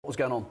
What's going on?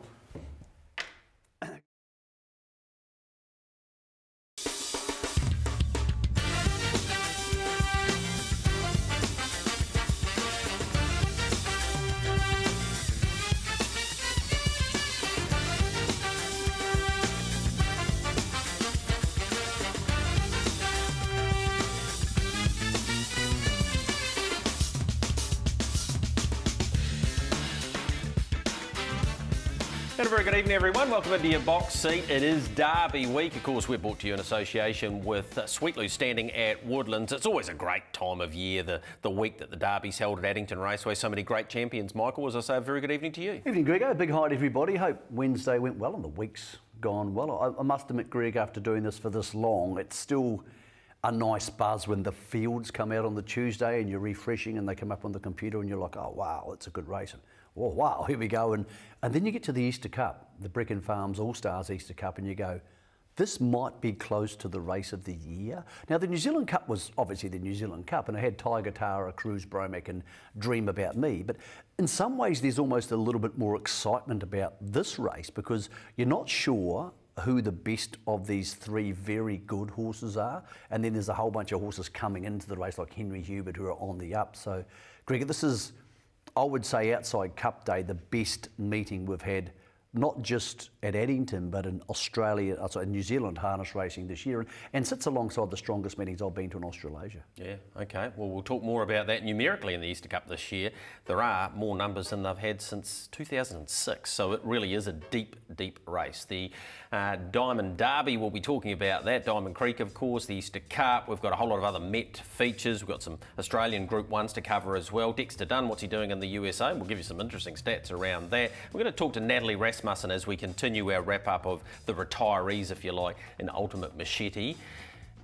And a very good evening, everyone. Welcome into your box seat. It is Derby week. Of course, we're brought to you in association with Sweetloo Standing at Woodlands. It's always a great time of year, the week that the Derby's held at Addington Raceway. So many great champions. Michael, as I say, a very good evening to you. Evening, Greg. A big hi to everybody. Hope Wednesday went well and the week's gone well. I must admit, Greg, after doing this for this long, it's still a nice buzz when the fields come out on the Tuesday and you're refreshing and they come up on the computer and you're like, oh, wow, it's a good race. And, oh, wow, here we go. And then you get to the Easter Cup, the Brecon Farms All-Stars Easter Cup, and you go, this might be close to the race of the year. Now, the New Zealand Cup was obviously the New Zealand Cup, and it had Tiger Tara, Cruz Bromack and Dream About Me. But in some ways, there's almost a little bit more excitement about this race because you're not sure who the best of these three very good horses are. And then there's a whole bunch of horses coming into the race like Henry Hubert who are on the up. So, Greg, this is, I would say, outside Cup Day, the best meeting we've had, not just at Addington, but in Australia, in New Zealand harness racing this year, and sits alongside the strongest meetings I've been to in Australasia. Yeah, okay. Well, we'll talk more about that numerically in the Easter Cup this year. There are more numbers than they've had since 2006, so it really is a deep, deep race. The Diamond Derby, we'll be talking about that. Diamond Creek, of course, the Easter Cup. We've got a whole lot of other Met features. We've got some Australian Group 1s to cover as well. Dexter Dunn, what's he doing in the USA? We'll give you some interesting stats around that. We're going to talk to Natalie Rasmussen as we continue our wrap-up of the retirees, if you like, in Ultimate Machete,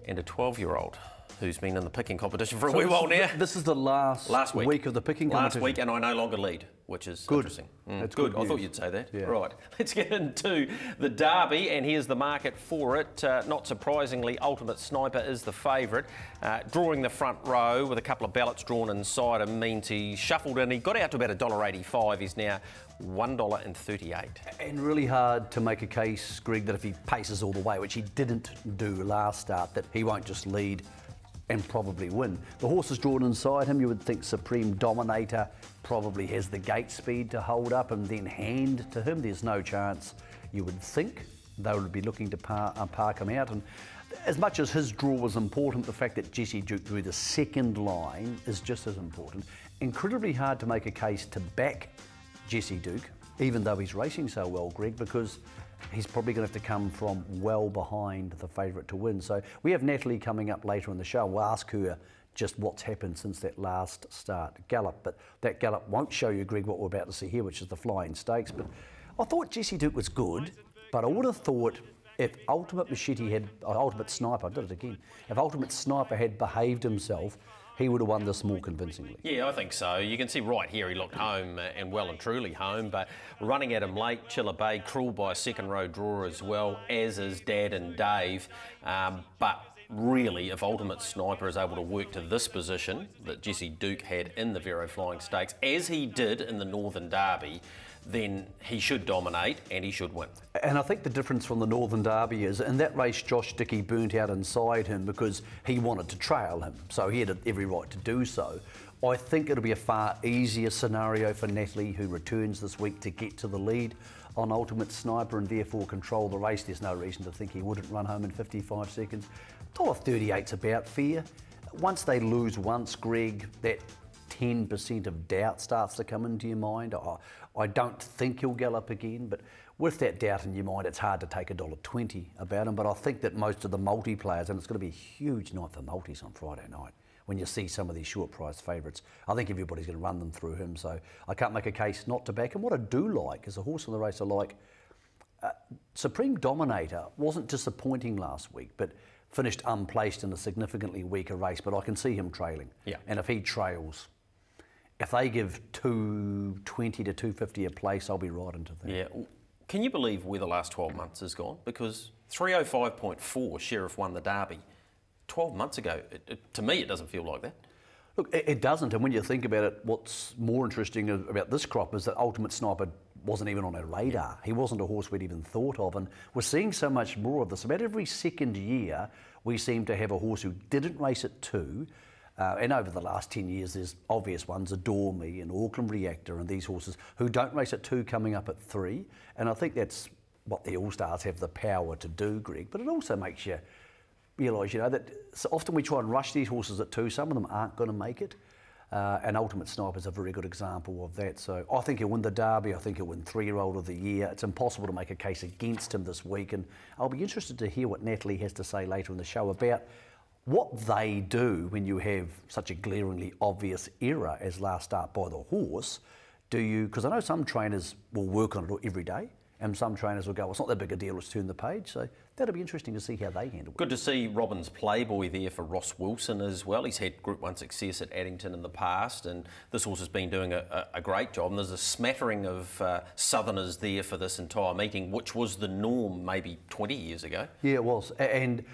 and a 12-year-old who's been in the picking competition for a wee while now. This is the last week of the picking competition. Last week, and I no longer lead, which is good. Interesting. That's good. good I thought you'd say that. Yeah. Right, let's get into the Derby, and here's the market for it. Not surprisingly, Ultimate Sniper is the favourite. Drawing the front row with a couple of ballots drawn inside him means he shuffled in. He got out to about $1.85. He's now $1.38. And really hard to make a case, Greg, that if he paces all the way, which he didn't do last start, that he won't just lead and probably win. The horse is drawn inside him. You would think Supreme Dominator probably has the gate speed to hold up and then hand to him. There's no chance, you would think, they would be looking to park him out. And as much as his draw was important, the fact that Jesse Duke drew the second line is just as important. Incredibly hard to make a case to back Jesse Duke, even though he's racing so well, Greg, because he's probably going to have to come from well behind the favourite to win. So we have Natalie coming up later in the show. We'll ask her just what's happened since that last start gallop. But that gallop won't show you, Greg, what we're about to see here, which is the Flying Stakes. But I thought Jesse Duke was good, but I would have thought if Ultimate Machete had, Ultimate Sniper, I did it again, if Ultimate Sniper had behaved himself, he would have won this more convincingly. Yeah, I think so. You can see right here he looked home and well and truly home, but running at him late, Chilla Bay, cruel by a second row draw as well, as is Dad and Dave. But really, if Ultimate Sniper is able to work to this position that Jesse Duke had in the Vero Flying Stakes, as he did in the Northern Derby, then he should dominate and he should win. And I think the difference from the Northern Derby is, in that race, Josh Dickey burnt out inside him because he wanted to trail him, so he had every right to do so. I think it'll be a far easier scenario for Natalie, who returns this week, to get to the lead on Ultimate Sniper and therefore control the race. There's no reason to think he wouldn't run home in 55 seconds. $1.38's about fair. Once they lose once, Greg, that 10% of doubt starts to come into your mind. I don't think he'll gallop again, but with that doubt in your mind, it's hard to take $1.20 about him. But I think that most of the multi-players, and it's going to be a huge night for multis on Friday night, when you see some of these short price favourites, I think everybody's going to run them through him. So I can't make a case not to back him. What I do like is a horse in the race I like. Supreme Dominator wasn't disappointing last week, but finished unplaced in a significantly weaker race. But I can see him trailing. Yeah. And if he trails, if they give $220 to $250 a place, I'll be right into that. Yeah. Can you believe where the last 12 months has gone? Because 305.4 Sheriff won the Derby. 12 months ago, to me, it doesn't feel like that. Look, it doesn't, and when you think about it, what's more interesting about this crop is that Ultimate Sniper wasn't even on our radar. He wasn't a horse we'd even thought of, and we're seeing so much more of this. About every second year, we seem to have a horse who didn't race at 2, and over the last 10 years, there's obvious ones, Adore Me and Auckland Reactor, and these horses who don't race at 2 coming up at 3, and I think that's what the All-Stars have the power to do, Greg, but it also makes you realise, that so often we try and rush these horses at 2, some of them aren't going to make it. And Ultimate Sniper is a very good example of that. So I think he'll win the Derby. I think he'll win 3-year-old of the year. It's impossible to make a case against him this week. And I'll be interested to hear what Natalie has to say later in the show about what they do when you have such a glaringly obvious error as last start by the horse. Because I know some trainers will work on it every day, and some trainers will go, well, it's not that big a deal, let's turn the page. So that'll be interesting to see how they handle it. Good to see Robin's Playboy there for Ross Wilson as well. He's had Group 1 success at Addington in the past, and this horse has been doing a great job. And there's a smattering of Southerners there for this entire meeting, which was the norm maybe 20 years ago. Yeah, it was. And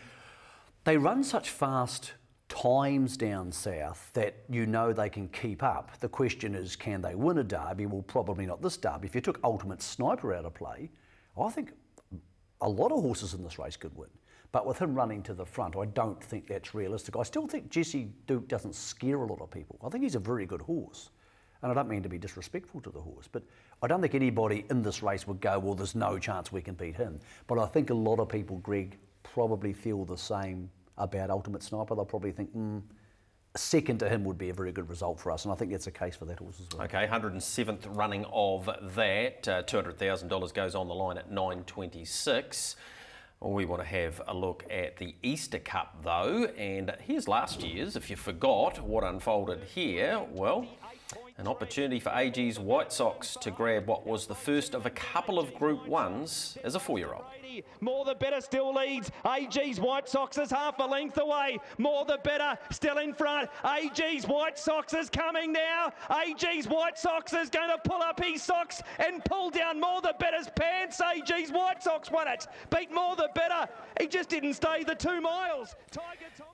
they run such fast times down south that they can keep up. The question is, can they win a Derby? Well, probably not this Derby. If you took Ultimate Sniper out of play, I think a lot of horses in this race could win. But with him running to the front, I don't think that's realistic. I still think Jesse Duke doesn't scare a lot of people. I think he's a very good horse. And I don't mean to be disrespectful to the horse, but I don't think anybody in this race would go, well, there's no chance we can beat him. But I think a lot of people, Greg, probably feel the same about Ultimate Sniper. They'll probably think, a second to him would be a very good result for us, and I think that's the case for that horse as well. Okay, 107th running of that. $200,000 goes on the line at 9.26. We want to have a look at the Easter Cup though, and here's last year's. If you forgot what unfolded here, well, an opportunity for AG's White Sox to grab what was the first of a couple of Group 1s as a 4-year-old. More the Better still leads. AG's White Sox is half a length away. More the Better still in front. AG's White Sox is coming now. AG's White Sox is going to pull up his socks and pull down More the Better's pants. AG's White Sox won it. Beat More the Better. He just didn't stay the 2 miles.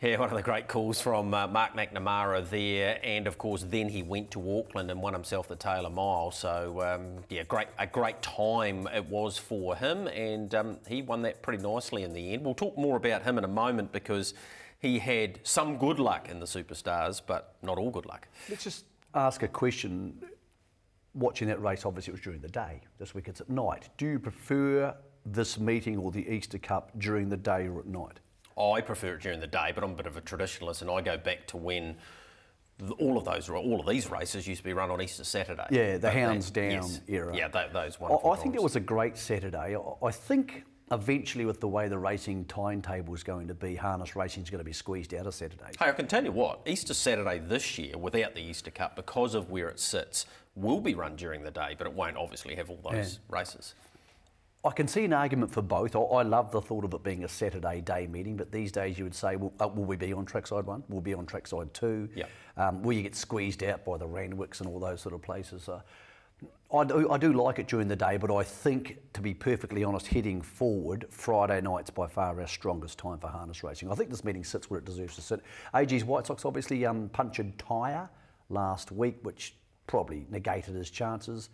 Yeah, one of the great calls from Mark McNamara there, and of course then he went to Auckland and won himself the Taylor Mile. So yeah, a great time it was for him, and he won that pretty nicely in the end. We'll talk more about him in a moment because he had some good luck in the Superstars, but not all good luck. Let's just ask a question. Watching that race, obviously it was during the day. This week it's at night. Do you prefer this meeting or the Easter Cup during the day or at night? I prefer it during the day, but I'm a bit of a traditionalist, and I go back to when all of these races used to be run on Easter Saturday. Yeah, the Hounds Down era. Yeah, those wonderful I think it was a great Saturday. I think eventually, with the way the racing timetable is going to be, harness racing is going to be squeezed out of Saturdays. Hey, I can tell you what, Easter Saturday this year, without the Easter Cup, because of where it sits, will be run during the day, but it won't obviously have all those races. I can see an argument for both. I love the thought of it being a Saturday day meeting, but these days you would say, will we be on trackside 1? Will we be on trackside 2? Yeah. Will you get squeezed out by the Randwicks and all those sort of places? I do like it during the day, but I think, to be perfectly honest, heading forward, Friday night's by far our strongest time for harness racing. I think this meeting sits where it deserves to sit. AG's White Sox obviously punctured tyre last week, which probably negated his chances.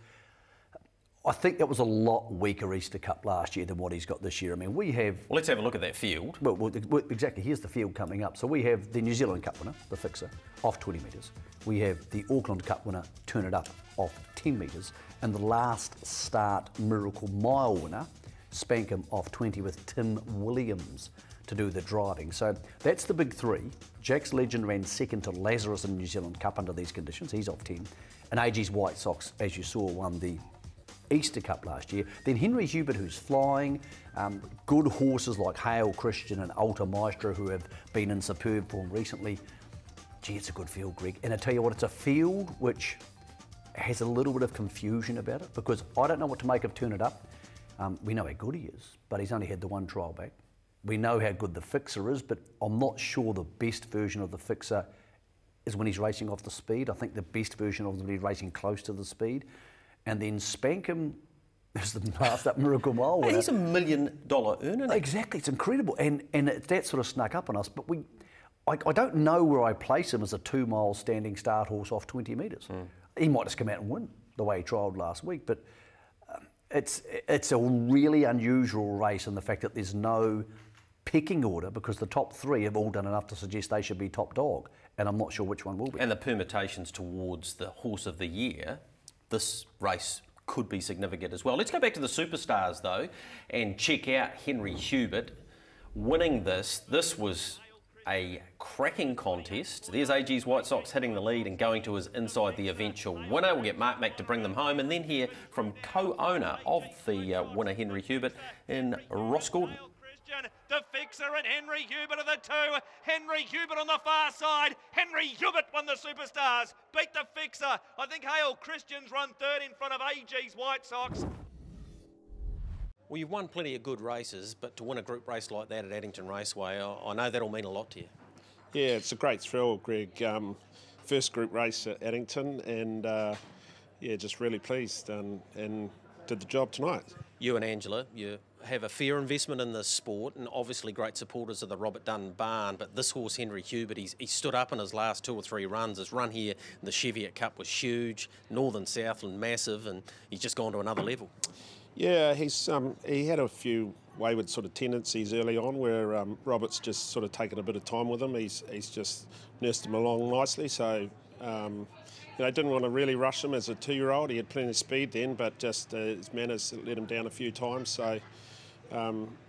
I think that was a lot weaker Easter Cup last year than what he's got this year. I mean, we have... Well, let's have a look at that field. Well, exactly. Here's the field coming up. So we have the New Zealand Cup winner, the fixer, off 20 metres. We have the Auckland Cup winner, Turn It Up, off 10 metres. And the last start Miracle Mile winner, Spankham, off 20, with Tim Williams to do the driving. So that's the big 3. Jack's Legend ran second to Lazarus in the New Zealand Cup under these conditions. He's off 10. And AG's White Sox, as you saw, won the Easter Cup last year. Then Henry Hubert, who's flying, good horses like Hale Christian and Alta Maestro, who have been in superb form recently. Gee, it's a good field, Greg. And I tell you what, it's a field which has a little bit of confusion about it, because I don't know what to make of Turn It Up. We know how good he is, but he's only had the 1 trial back. We know how good the fixer is, but I'm not sure the best version of the fixer is when he's racing off the speed. I think the best version of him is racing close to the speed. And then Spankham is the last up Miracle Mile winner. He's $1 million earner. Exactly, it's incredible. And that sort of snuck up on us. But I don't know where I place him as a 2-mile standing start horse off 20 metres. He might just come out and win the way he trialled last week. But it's a really unusual race in the fact that there's no pecking order, because the top three have all done enough to suggest they should be top dog, and I'm not sure which one will be. And the permutations towards the horse of the year, this race could be significant as well. Let's go back to the superstars though and check out Henry Hubert winning this. This was a cracking contest. There's AG's White Sox hitting the lead and going to his inside the eventual winner. We'll get Mark Mack to bring them home, and then hear from co-owner of the winner, Henry Hubert, in Ross Gordon. The Fixer and Henry Hubert are the two. Henry Hubert on the far side. Henry Hubert won the Superstars. Beat the Fixer. I think Hale Christians run third in front of AG's White Sox. Well, you've won plenty of good races, but to win a group race like that at Addington Raceway, I know that'll mean a lot to you. Yeah, it's a great thrill, Greg. First group race at Addington, and yeah, just really pleased and did the job tonight. You and Angela, you have a fair investment in this sport, and obviously great supporters of the Robert Dunn barn, but this horse, Henry Hubert, he stood up in his last 2 or 3 runs. His run here in the Cheviot Cup was huge, Northern Southland massive, and he's just gone to another level. Yeah, he had a few wayward sort of tendencies early on where Robert's just sort of taken a bit of time with him. He's just nursed him along nicely, so you know, didn't want to really rush him as a 2-year-old. He had plenty of speed then, but just his manners let him down a few times, so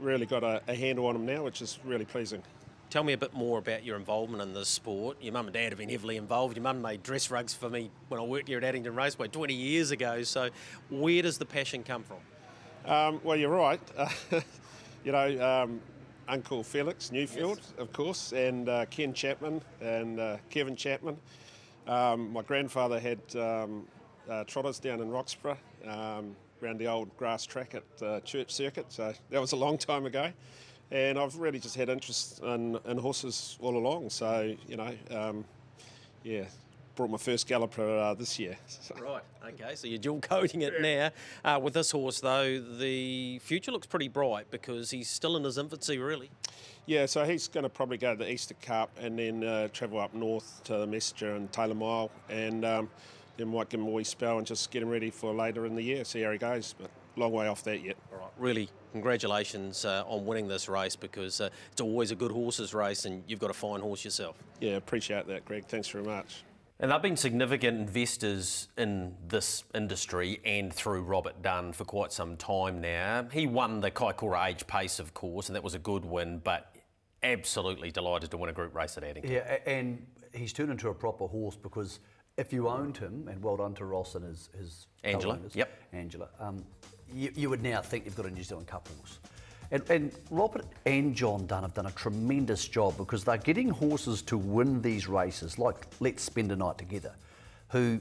really got a handle on him now, which is really pleasing. Tell me a bit more about your involvement in this sport. Your mum and dad have been heavily involved. Your mum made dress rugs for me when I worked here at Addington Raceway 20 years ago. So where does the passion come from? Well, you're right. You know, Uncle Felix Newfield, yes, of course, and Ken Chapman and Kevin Chapman. My grandfather had trotters down in Roxburgh, around the old grass track at Church Circuit, so that was a long time ago. And I've really just had interest in horses all along, so, you know, yeah, brought my first galloper this year. Right, okay, so you're dual coating it now. With this horse, though, the future looks pretty bright because he's still in his infancy, really. Yeah, so he's going to probably go to the Easter Cup and then travel up north to the Messenger and Taylor Mile, and then might give him a wee spell and just get him ready for later in the year, see how he goes, but long way off that yet. All right, really, congratulations on winning this race, because it's always a good horses race and you've got a fine horse yourself. Yeah, appreciate that, Greg. Thanks very much. And they've been significant investors in this industry and through Robert Dunn for quite some time now. He won the Kaikoura Age Pace, of course, and that was a good win, but absolutely delighted to win a group race at Addington. Yeah, and he's turned into a proper horse, because if you owned him, and well done to Ross and his Angela, yep, Angela, you would now think you've got a New Zealand Cup horse. And Robert and John Dunn have done a tremendous job, because they're getting horses to win these races, like Let's Spend a Night Together, who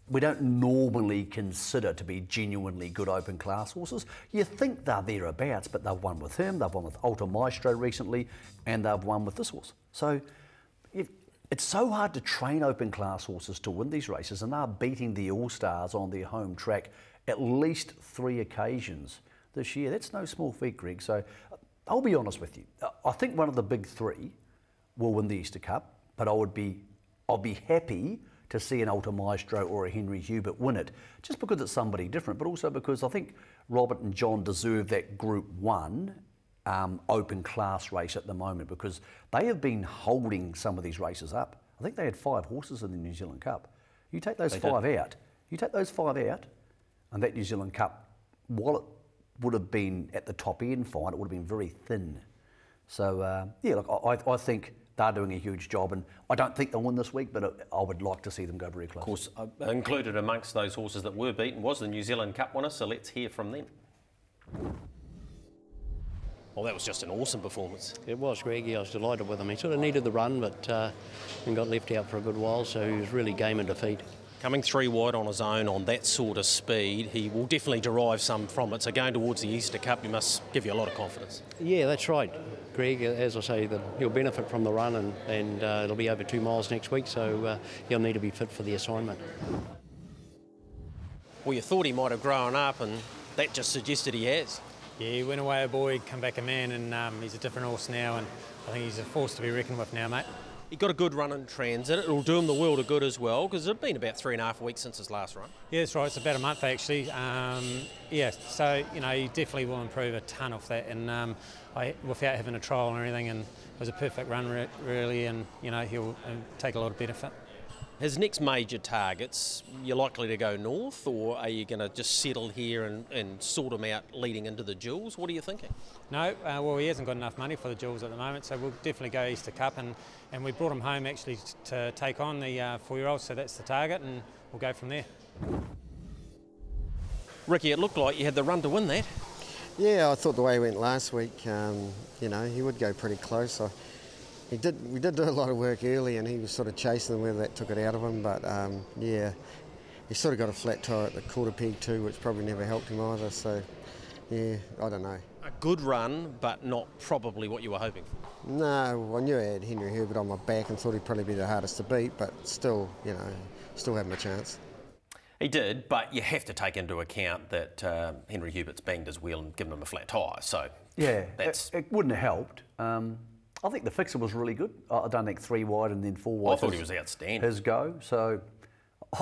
we don't normally consider to be genuinely good open class horses. You think they're thereabouts, but they've won with him, they've won with Alta Maestro recently, and they've won with this horse. So it's so hard to train open class horses to win these races, and they're beating the All-Stars on their home track at least 3 occasions this year. That's no small feat, Greg. So I'll be honest with you. I think one of the big 3 will win the Easter Cup, but I'll be happy to see an Alta Maestro or a Henry Hubert win it, just because it's somebody different, but also because I think Robert and John deserve that Group 1 open class race at the moment, because they have been holding some of these races up. I think they had 5 horses in the New Zealand Cup. You take those 5 out, and that New Zealand Cup, while it would have been at the top end fine, it would have been very thin. So yeah, look, I think they're doing a huge job, and I don't think they'll win this week, but I would like to see them go very close. Of course, included amongst those horses that were beaten was the New Zealand Cup winner, so let's hear from them. Well, that was just an awesome performance. It was, Greg. I was delighted with him. He sort of needed the run, but and got left out for a good while, so he was really game in defeat. Coming 3 wide on his own on that sort of speed, he will definitely derive some from it. So going towards the Easter Cup, you must give you a lot of confidence. Yeah, that's right, Greg. As I say, he'll benefit from the run, and it'll be over 2 miles next week, so he'll need to be fit for the assignment. Well, you thought he might have grown up, and that just suggested he has. Yeah, he went away a boy, come back a man, and he's a different horse now, and I think he's a force to be reckoned with now, mate. He got a good run in transit. It'll do him the world of good as well, because it's been about 3.5 weeks since his last run. Yeah, that's right. It's about a month actually. Yeah, so you know, he definitely will improve a ton off that, and without having a trial or anything, and it was a perfect run really, and you know, he'll take a lot of benefit. His next major targets, you're likely to go north, or are you going to just settle here and sort him out leading into the Jewels? What are you thinking? No, well, he hasn't got enough money for the Jewels at the moment, so we'll definitely go Easter Cup, and we brought him home actually to take on the 4-year-olds, so that's the target, and we'll go from there. Ricky, it looked like you had the run to win that. Yeah, I thought the way he went last week, you know, he would go pretty close. We did do a lot of work early, and he was sort of chasing them, whether that took it out of him. But yeah, he sort of got a flat tyre at the quarter peg too, which probably never helped him either. So yeah, I don't know. A good run, but not probably what you were hoping for. No, I knew I had Henry Herbert on my back and thought he'd probably be the hardest to beat, but still, you know, still have him a chance. He did, but you have to take into account that Henry Herbert's banged his wheel and given him a flat tyre. So yeah, that's it wouldn't have helped. I think the fixer was really good. I don't think 3 wide and then 4 wide. I thought he was outstanding. His go. So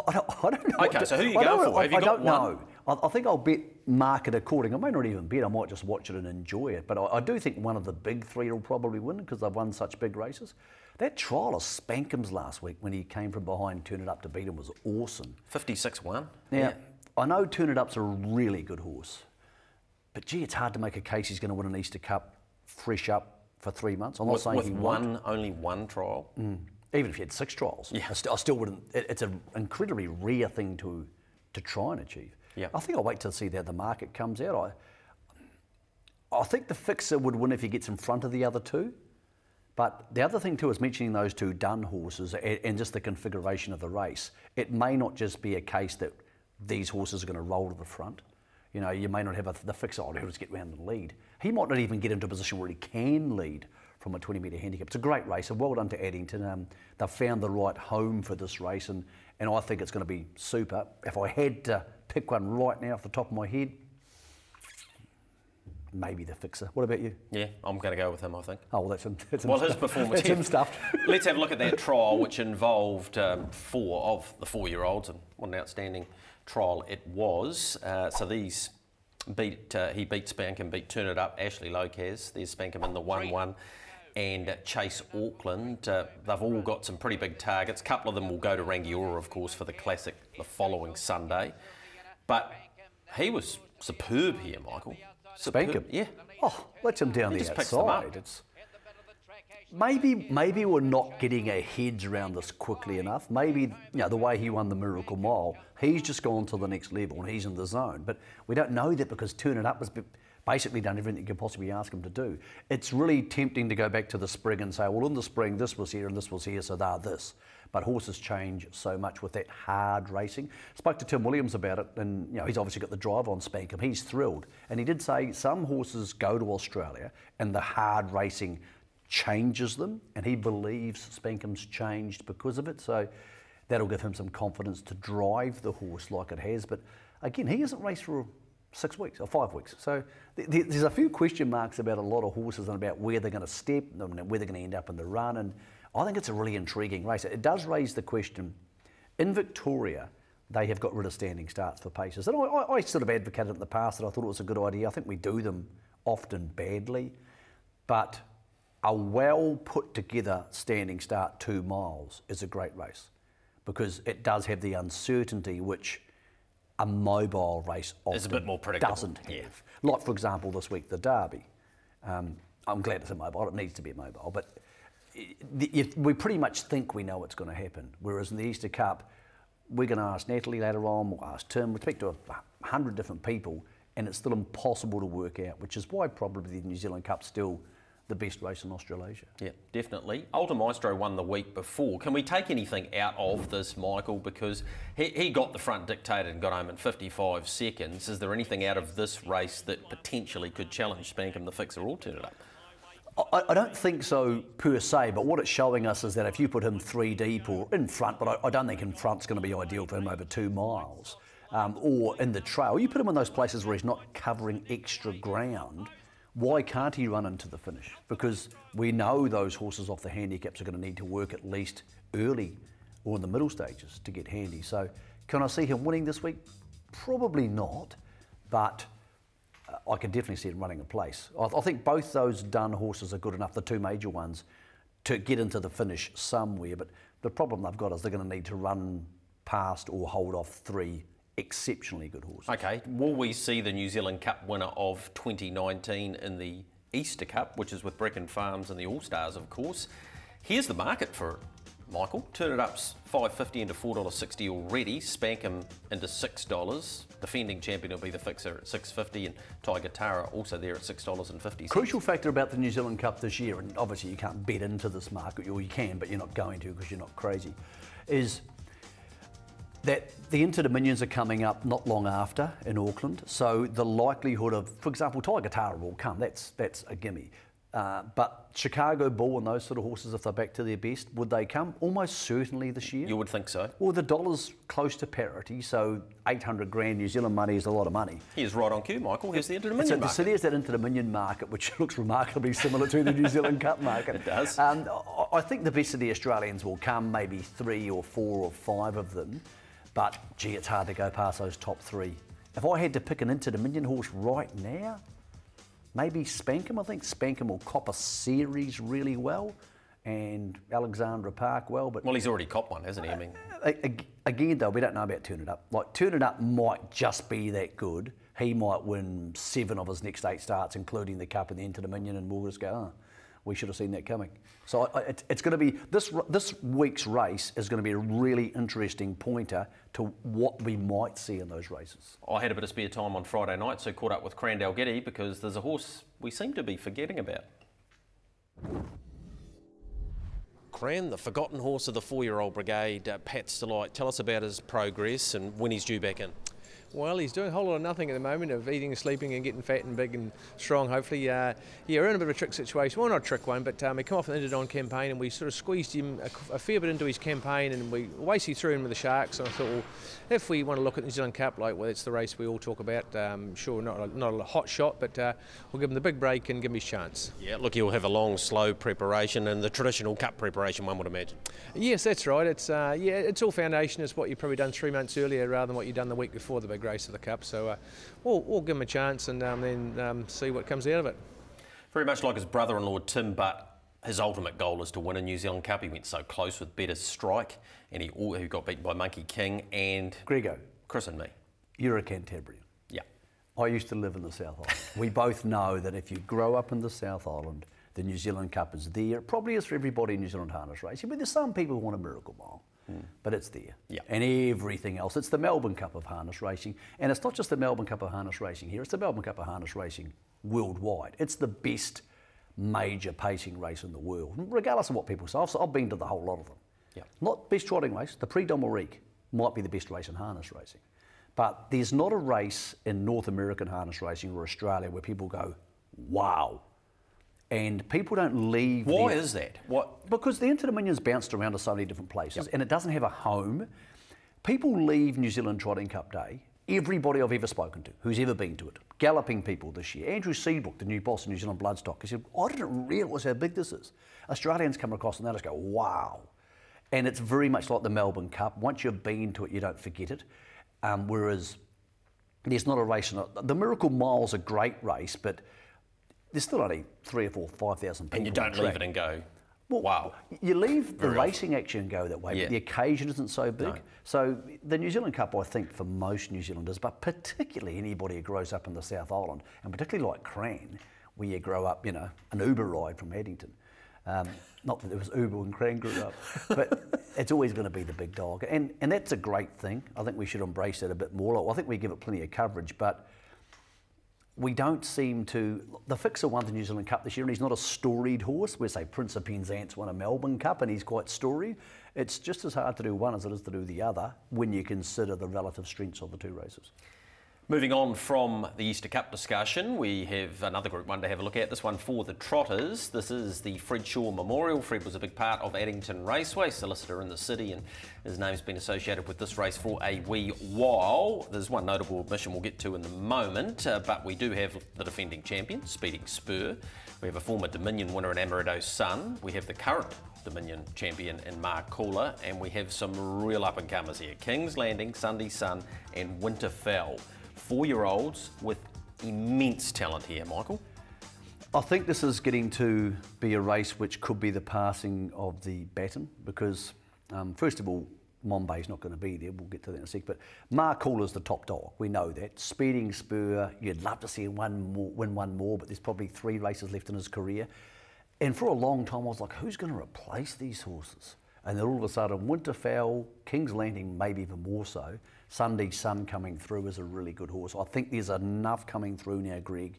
I don't know. Okay, so who are you going for? Have you got one? I don't know. I think I'll bet market according. I may not even bet. I might just watch it and enjoy it. But I do think one of the big 3 will probably win because they've won such big races. That trial of Spankham's last week when he came from behind, turned it up to beat him was awesome. 56-1. Now, I know Turn It Up's a really good horse, but gee, it's hard to make a case he's going to win an Easter Cup fresh up for 3 months. I'm not saying he won't. Only one trial. Even if you had 6 trials, yeah. I still wouldn't. It's an incredibly rare thing to try and achieve. Yeah. I think I'll wait to see how the market comes out. I think the fixer would win if he gets in front of the other 2. But the other thing too is mentioning those 2 done horses and just the configuration of the race. It may not just be a case that these horses are going to roll to the front. You know, you may not have the fixer, he'll just get round and lead. He might not even get into a position where he can lead from a 20-metre handicap. It's a great race, and well done to Addington. They've found the right home for this race, and I think it's going to be super. If I had to pick one right now off the top of my head, maybe the fixer. What about you? Yeah, I'm going to go with him, I think. Oh, well, that's him. Well, his performance. That's him stuffed. Let's have a look at that trial, which involved 4 of the 4-year-olds, and what an outstanding trial it was. So these he beat Spankham, beat Turn It Up, Ashley Locas, there's Spankham in the 1-1, and Chase Auckland. They've all got some pretty big targets. A couple of them will go to Rangiora, of course, for the Classic the following Sunday. But he was superb here, Michael. Spankham? Yeah. Oh, lets him down he the just picks them up. outside. Maybe we're not getting our heads around this quickly enough. Maybe, you know, the way he won the Miracle Mile, he's just gone to the next level and he's in the zone. But we don't know that because Turn It Up has basically done everything you could possibly ask him to do. It's really tempting to go back to the spring and say, well, in the spring this was here and this was here, so they're this. But horses change so much with that hard racing. Spoke to Tim Williams about it, and you know, he's obviously got the drive on Spankham. He's thrilled. And he did say some horses go to Australia and the hard racing changes them, and he believes Spankham's changed because of it, so that'll give him some confidence to drive the horse like it has. But again, he hasn't raced for 6 weeks or 5 weeks, so there's a few question marks about a lot of horses and about where they're going to step and where they're going to end up in the run, and I think it's a really intriguing race. It does raise the question, in Victoria they have got rid of standing starts for paces, and I sort of advocated in the past that I thought it was a good idea. I think we do them often badly, but a well put together standing start 2 miles is a great race because it does have the uncertainty which a mobile race often a bit more predictable. Doesn't have. Yeah. Like, for example, this week, the Derby. I'm glad it's a mobile. It needs to be a mobile. But we pretty much think we know what's going to happen. Whereas in the Easter Cup, we're going to ask Natalie later on, we'll ask Tim, we'll speak to 100 different people, and it's still impossible to work out, which is why probably the New Zealand Cup's still the best race in Australasia. Yeah, definitely. Alta Maestro won the week before. Can we take anything out of this, Michael? Because he got the front dictated and got home in 55 seconds. Is there anything out of this race that potentially could challenge Spankham, the fixer, or Turn It Up? I don't think so per se, but what it's showing us is that if you put him 3 deep or in front, but I don't think in front's going to be ideal for him over 2 miles, or in the trail, you put him in those places where he's not covering extra ground, why can't he run into the finish? Because we know those horses off the handicaps are going to need to work at least early or in the middle stages to get handy. So can I see him winning this week? Probably not, but I can definitely see him running a place. I think both those done horses are good enough, the two major ones, to get into the finish somewhere. But the problem they've got is they're going to need to run past or hold off 3 exceptionally good horses. Okay, will we see the New Zealand Cup winner of 2019 in the Easter Cup, which is with Brecon Farms and the All-Stars, of course? Here's the market for it, Michael. Turn It Up's $5.50 into $4.60 already. Spank him into $6. Defending champion will be the fixer at $6.50, and Tiger Tara also there at $6.50. Crucial factor about the New Zealand Cup this year, and obviously you can't bet into this market, or you can, but you're not going to because you're not crazy, is that the Inter-Dominions are coming up not long after in Auckland, so the likelihood of, for example, Tiger Tara will come, that's a gimme. But Chicago Bull and those sort of horses, if they're back to their best, would they come? Almost certainly this year. You would think so. Well, the dollar's close to parity, so 800 grand New Zealand money is a lot of money. Here's right on cue, Michael. Here's the Inter-Dominion market. So there's that Inter-Dominion market, which looks remarkably similar to the New Zealand Cup market. It does. I think the best of the Australians will come, maybe 3 or 4 or 5 of them. But, gee, it's hard to go past those top 3. If I had to pick an Inter-Dominion horse right now, maybe Spankham. I think Spankham will cop a series really well, and Alexandra Park well. But well, he's already copped one, hasn't he? I mean, again, though, we don't know about Turn It Up. Like, Turn It Up might just be that good. He might win 7 of his next 8 starts, including the Cup and the Inter-Dominion, and we'll just go, oh, we should have seen that coming. So it's going to be, this week's race is going to be a really interesting pointer to what we might see in those races. I had a bit of spare time on Friday night, so caught up with Crandell Getty because there's a horse we seem to be forgetting about. Cran, the forgotten horse of the 4-year-old brigade, Pat's Delight. Tell us about his progress and when he's due back in. Well, he's doing a whole lot of nothing at the moment, of eating and sleeping and getting fat and big and strong, hopefully. Yeah, we're in a bit of a trick situation. Well, not a trick one, but he come off an Interdon campaign and we sort of squeezed him a fair bit into his campaign, and we basically threw him with the Sharks. And I thought, well, if we want to look at the New Zealand Cup, like, well, it's the race we all talk about. Sure, not a hot shot, but we'll give him the big break and give him his chance. Yeah, look, he'll have a long, slow preparation and the traditional Cup preparation, one would imagine. Yes, that's right. It's it's all foundation. It's what you've probably done 3 months earlier rather than what you've done the week before the big race of the Cup. So we'll give him a chance and then see what comes out of it. Very much like his brother-in-law Tim, but his ultimate goal is to win a New Zealand Cup. He went so close with Better Strike, and he got beaten by Monkey King and Grego, Chris and me. You're a Cantabrian. Yeah. I used to live in the South Island. We both know that if you grow up in the South Island, the New Zealand Cup is there. It probably is for everybody in New Zealand harness racing, but there's some people who want a miracle mile. But it's there. Yeah. And everything else. It's the Melbourne Cup of harness racing. And it's not just the Melbourne Cup of harness racing here, it's the Melbourne Cup of harness racing worldwide. It's the best major pacing race in the world, regardless of what people say. I've been to the whole lot of them. Yeah. Not best trotting race, the Prix d'Amérique might be the best race in harness racing. But there's not a race in North American harness racing or Australia where people go, wow. And people don't leave. Why is that? What? Because the Inter-Dominion's bounced around to so many different places, and it doesn't have a home. People leave New Zealand Trotting Cup Day, everybody I've ever spoken to, who's ever been to it, galloping people this year. Andrew Seabrook, the new boss of New Zealand Bloodstock, he said, I didn't realise how big this is. Australians come across and they just go, wow. And it's very much like the Melbourne Cup. Once you've been to it, you don't forget it. Whereas there's not a race. The Miracle Mile's a great race, but there's still only 3,000 or 4,000 people. And you don't leave it and go, well, wow. You leave the Very racing action and go that way, but the occasion isn't so big. No. So the New Zealand Cup, I think, for most New Zealanders, but particularly anybody who grows up in the South Island, and particularly like Cran, where you grow up, you know, an Uber ride from Haddington. Not that there was Uber when Cran grew up, but it's always going to be the big dog. And that's a great thing. I think we should embrace that a bit more. I think we give it plenty of coverage, but we don't seem to. The Fixer won the New Zealand Cup this year, and he's not a storied horse. We say Prince of Penzance won a Melbourne Cup, and he's quite storied. It's just as hard to do one as it is to do the other when you consider the relative strengths of the two races. Moving on from the Easter Cup discussion, we have another Group 1 to have a look at, this one for the Trotters. This is the Fred Shaw Memorial. Fred was a big part of Addington Raceway, solicitor in the city, and his name's been associated with this race for a wee while. There's one notable admission we'll get to in a moment, but we do have the defending champion, Speeding Spur. We have a former Dominion winner in Amarillo's son. We have the current Dominion champion in Mark Cooler, and we have some real up-and-comers here. King's Landing, Sunday Sun and Winterfell. 4-year-olds with immense talent here, Michael. I think this is getting to be a race which could be the passing of the baton because, first of all, Mombay's not going to be there. We'll get to that in a sec. But Mark Cooler's the top dog. We know that. Speeding Spur, you'd love to see him win one more, but there's probably 3 races left in his career. And for a long time, I was like, who's going to replace these horses? And then all of a sudden, Winterfell, King's Landing, maybe even more so. Sunday Sun coming through is a really good horse. I think there's enough coming through now, Greg,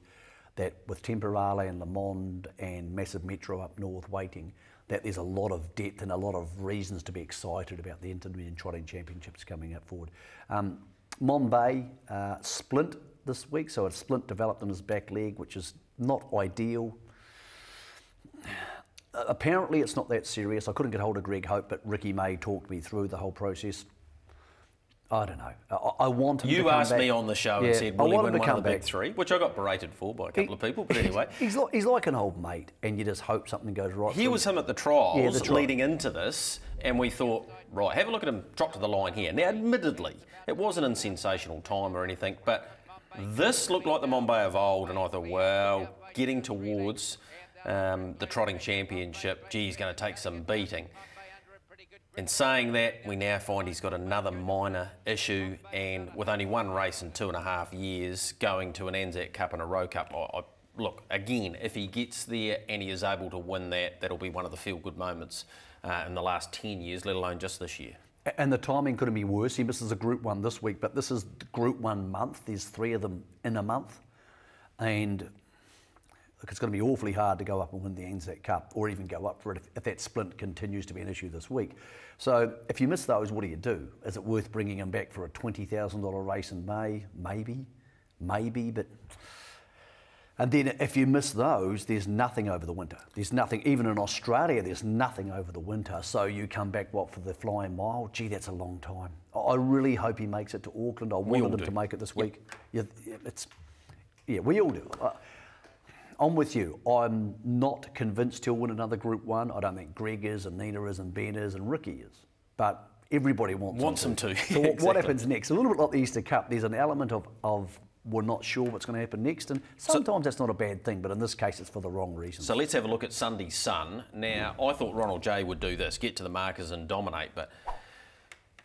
that with Temporale and Le Monde and Massive Metro up north waiting, that there's a lot of depth and a lot of reasons to be excited about the Intermediate Trotting Championships coming up forward. Mombay splint this week, so a splint developed in his back leg, which is not ideal. Apparently it's not that serious. I couldn't get hold of Greg Hope, but Ricky May talked me through the whole process. I don't know. I want him to come back. You asked me on the show and said, will he win one of the big 3? Which I got berated for by a couple of people, but anyway. He's like an old mate, and you just hope something goes right. Here was him at the trials leading into this, and we thought, right, have a look at him trot to the line here. Now, admittedly, it wasn't in sensational time or anything, but this looked like the Mombay of old, and I thought, well, getting towards the Trotting Championship, gee, he's going to take some beating. In saying that, we now find he's got another minor issue, and with only one race in 2.5 years, going to an Anzac Cup and a Rowe Cup, look, again, if he gets there and he is able to win that, that'll be one of the feel-good moments in the last 10 years, let alone just this year. And the timing couldn't be worse. He misses a Group 1 this week, but this is Group 1 month. There's 3 of them in a month. And look, it's going to be awfully hard to go up and win the Anzac Cup or even go up for it if that splint continues to be an issue this week. So if you miss those, what do you do? Is it worth bringing him back for a $20,000 race in May? Maybe, but... And then if you miss those, there's nothing over the winter. There's nothing, even in Australia, there's nothing over the winter. So you come back, what, for the Flying Mile? Gee, that's a long time. I really hope he makes it to Auckland. I wanted him to make it this week. Yep. Yeah, we all do. I'm with you. I'm not convinced he'll win another Group 1. I don't think Greg is, and Nina is, and Ben is, and Ricky is. But everybody wants him to. So exactly. What happens next? A little bit like the Easter Cup, there's an element of we're not sure what's going to happen next, and sometimes that's not a bad thing, but in this case it's for the wrong reason. So let's have a look at Sunday Sun. Now, I thought Ronald J would do this, get to the markers and dominate, but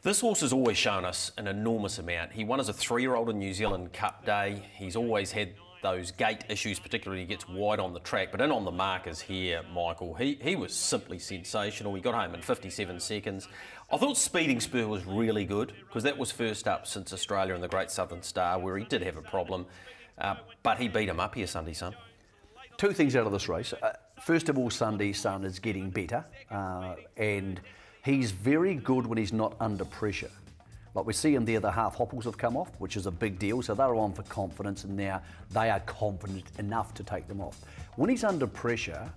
this horse has always shown us an enormous amount. He won as a 3-year-old in New Zealand Cup Day. He's always had those gate issues, particularly he gets wide on the track, but in on the markers here, Michael, he was simply sensational. He got home in 57 seconds. I thought Speeding Spur was really good because that was first up since Australia and the Great Southern Star, where he did have a problem, but he beat him up here, Sunday Sun. 2 things out of this race. First of all, Sunday Sun is getting better, and he's very good when he's not under pressure. Like we see him there, the half hopples have come off, which is a big deal. So they're on for confidence, and now they are confident enough to take them off. When he's under pressure,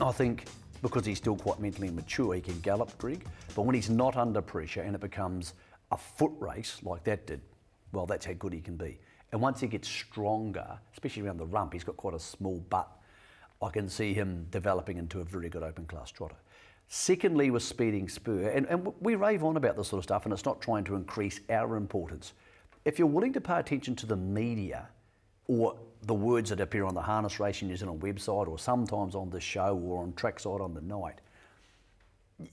I think because he's still quite mentally mature, he can gallop, Greg. But when he's not under pressure and it becomes a foot race like that did, well, that's how good he can be. And once he gets stronger, especially around the rump, he's got quite a small butt. I can see him developing into a very good open class trotter. Secondly, with Speeding Spur, and we rave on about this sort of stuff, and it's not trying to increase our importance. If you're willing to pay attention to the media or the words that appear on the Harness Racing New Zealand website or sometimes on the show or on Trackside on the night,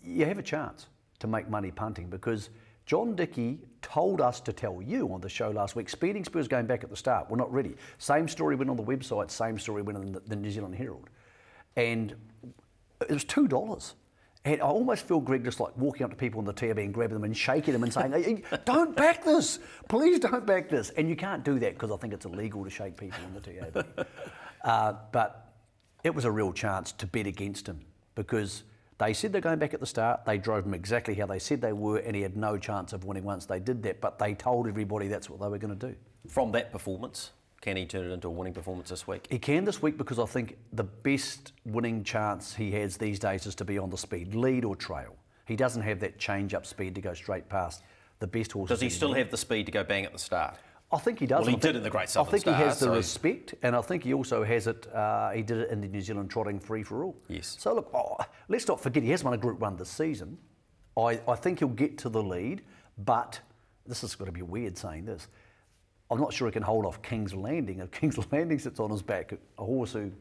you have a chance to make money punting because John Dickey told us to tell you on the show last week, Speeding Spur's going back at the start. We're not ready. Same story went on the website, same story went on the New Zealand Herald. And it was $2. And I almost feel, Greg, just like walking up to people on the TAB and grabbing them and shaking them and saying, hey, don't back this, please don't back this. And you can't do that because I think it's illegal to shake people on the TAB. But it was a real chance to bet against him because they said they're going back at the start, they drove him exactly how they said they were, and he had no chance of winning once they did that, but they told everybody that's what they were going to do. From that performance, can he turn it into a winning performance this week? He can this week because I think the best winning chance he has these days is to be on the speed, lead or trail. He doesn't have that change-up speed to go straight past the best horses. Does he still have the speed to go bang at the start? I think he does. Well, he did in the Great Southern Star. I think he has the respect, and I think he also has it. He did it in the New Zealand Trotting Free for All. Yes. So look, let's not forget he has won a Group 1 this season. I think he'll get to the lead, but this is going to be weird saying this. I'm not sure he can hold off King's Landing. If King's Landing sits on his back, a horse who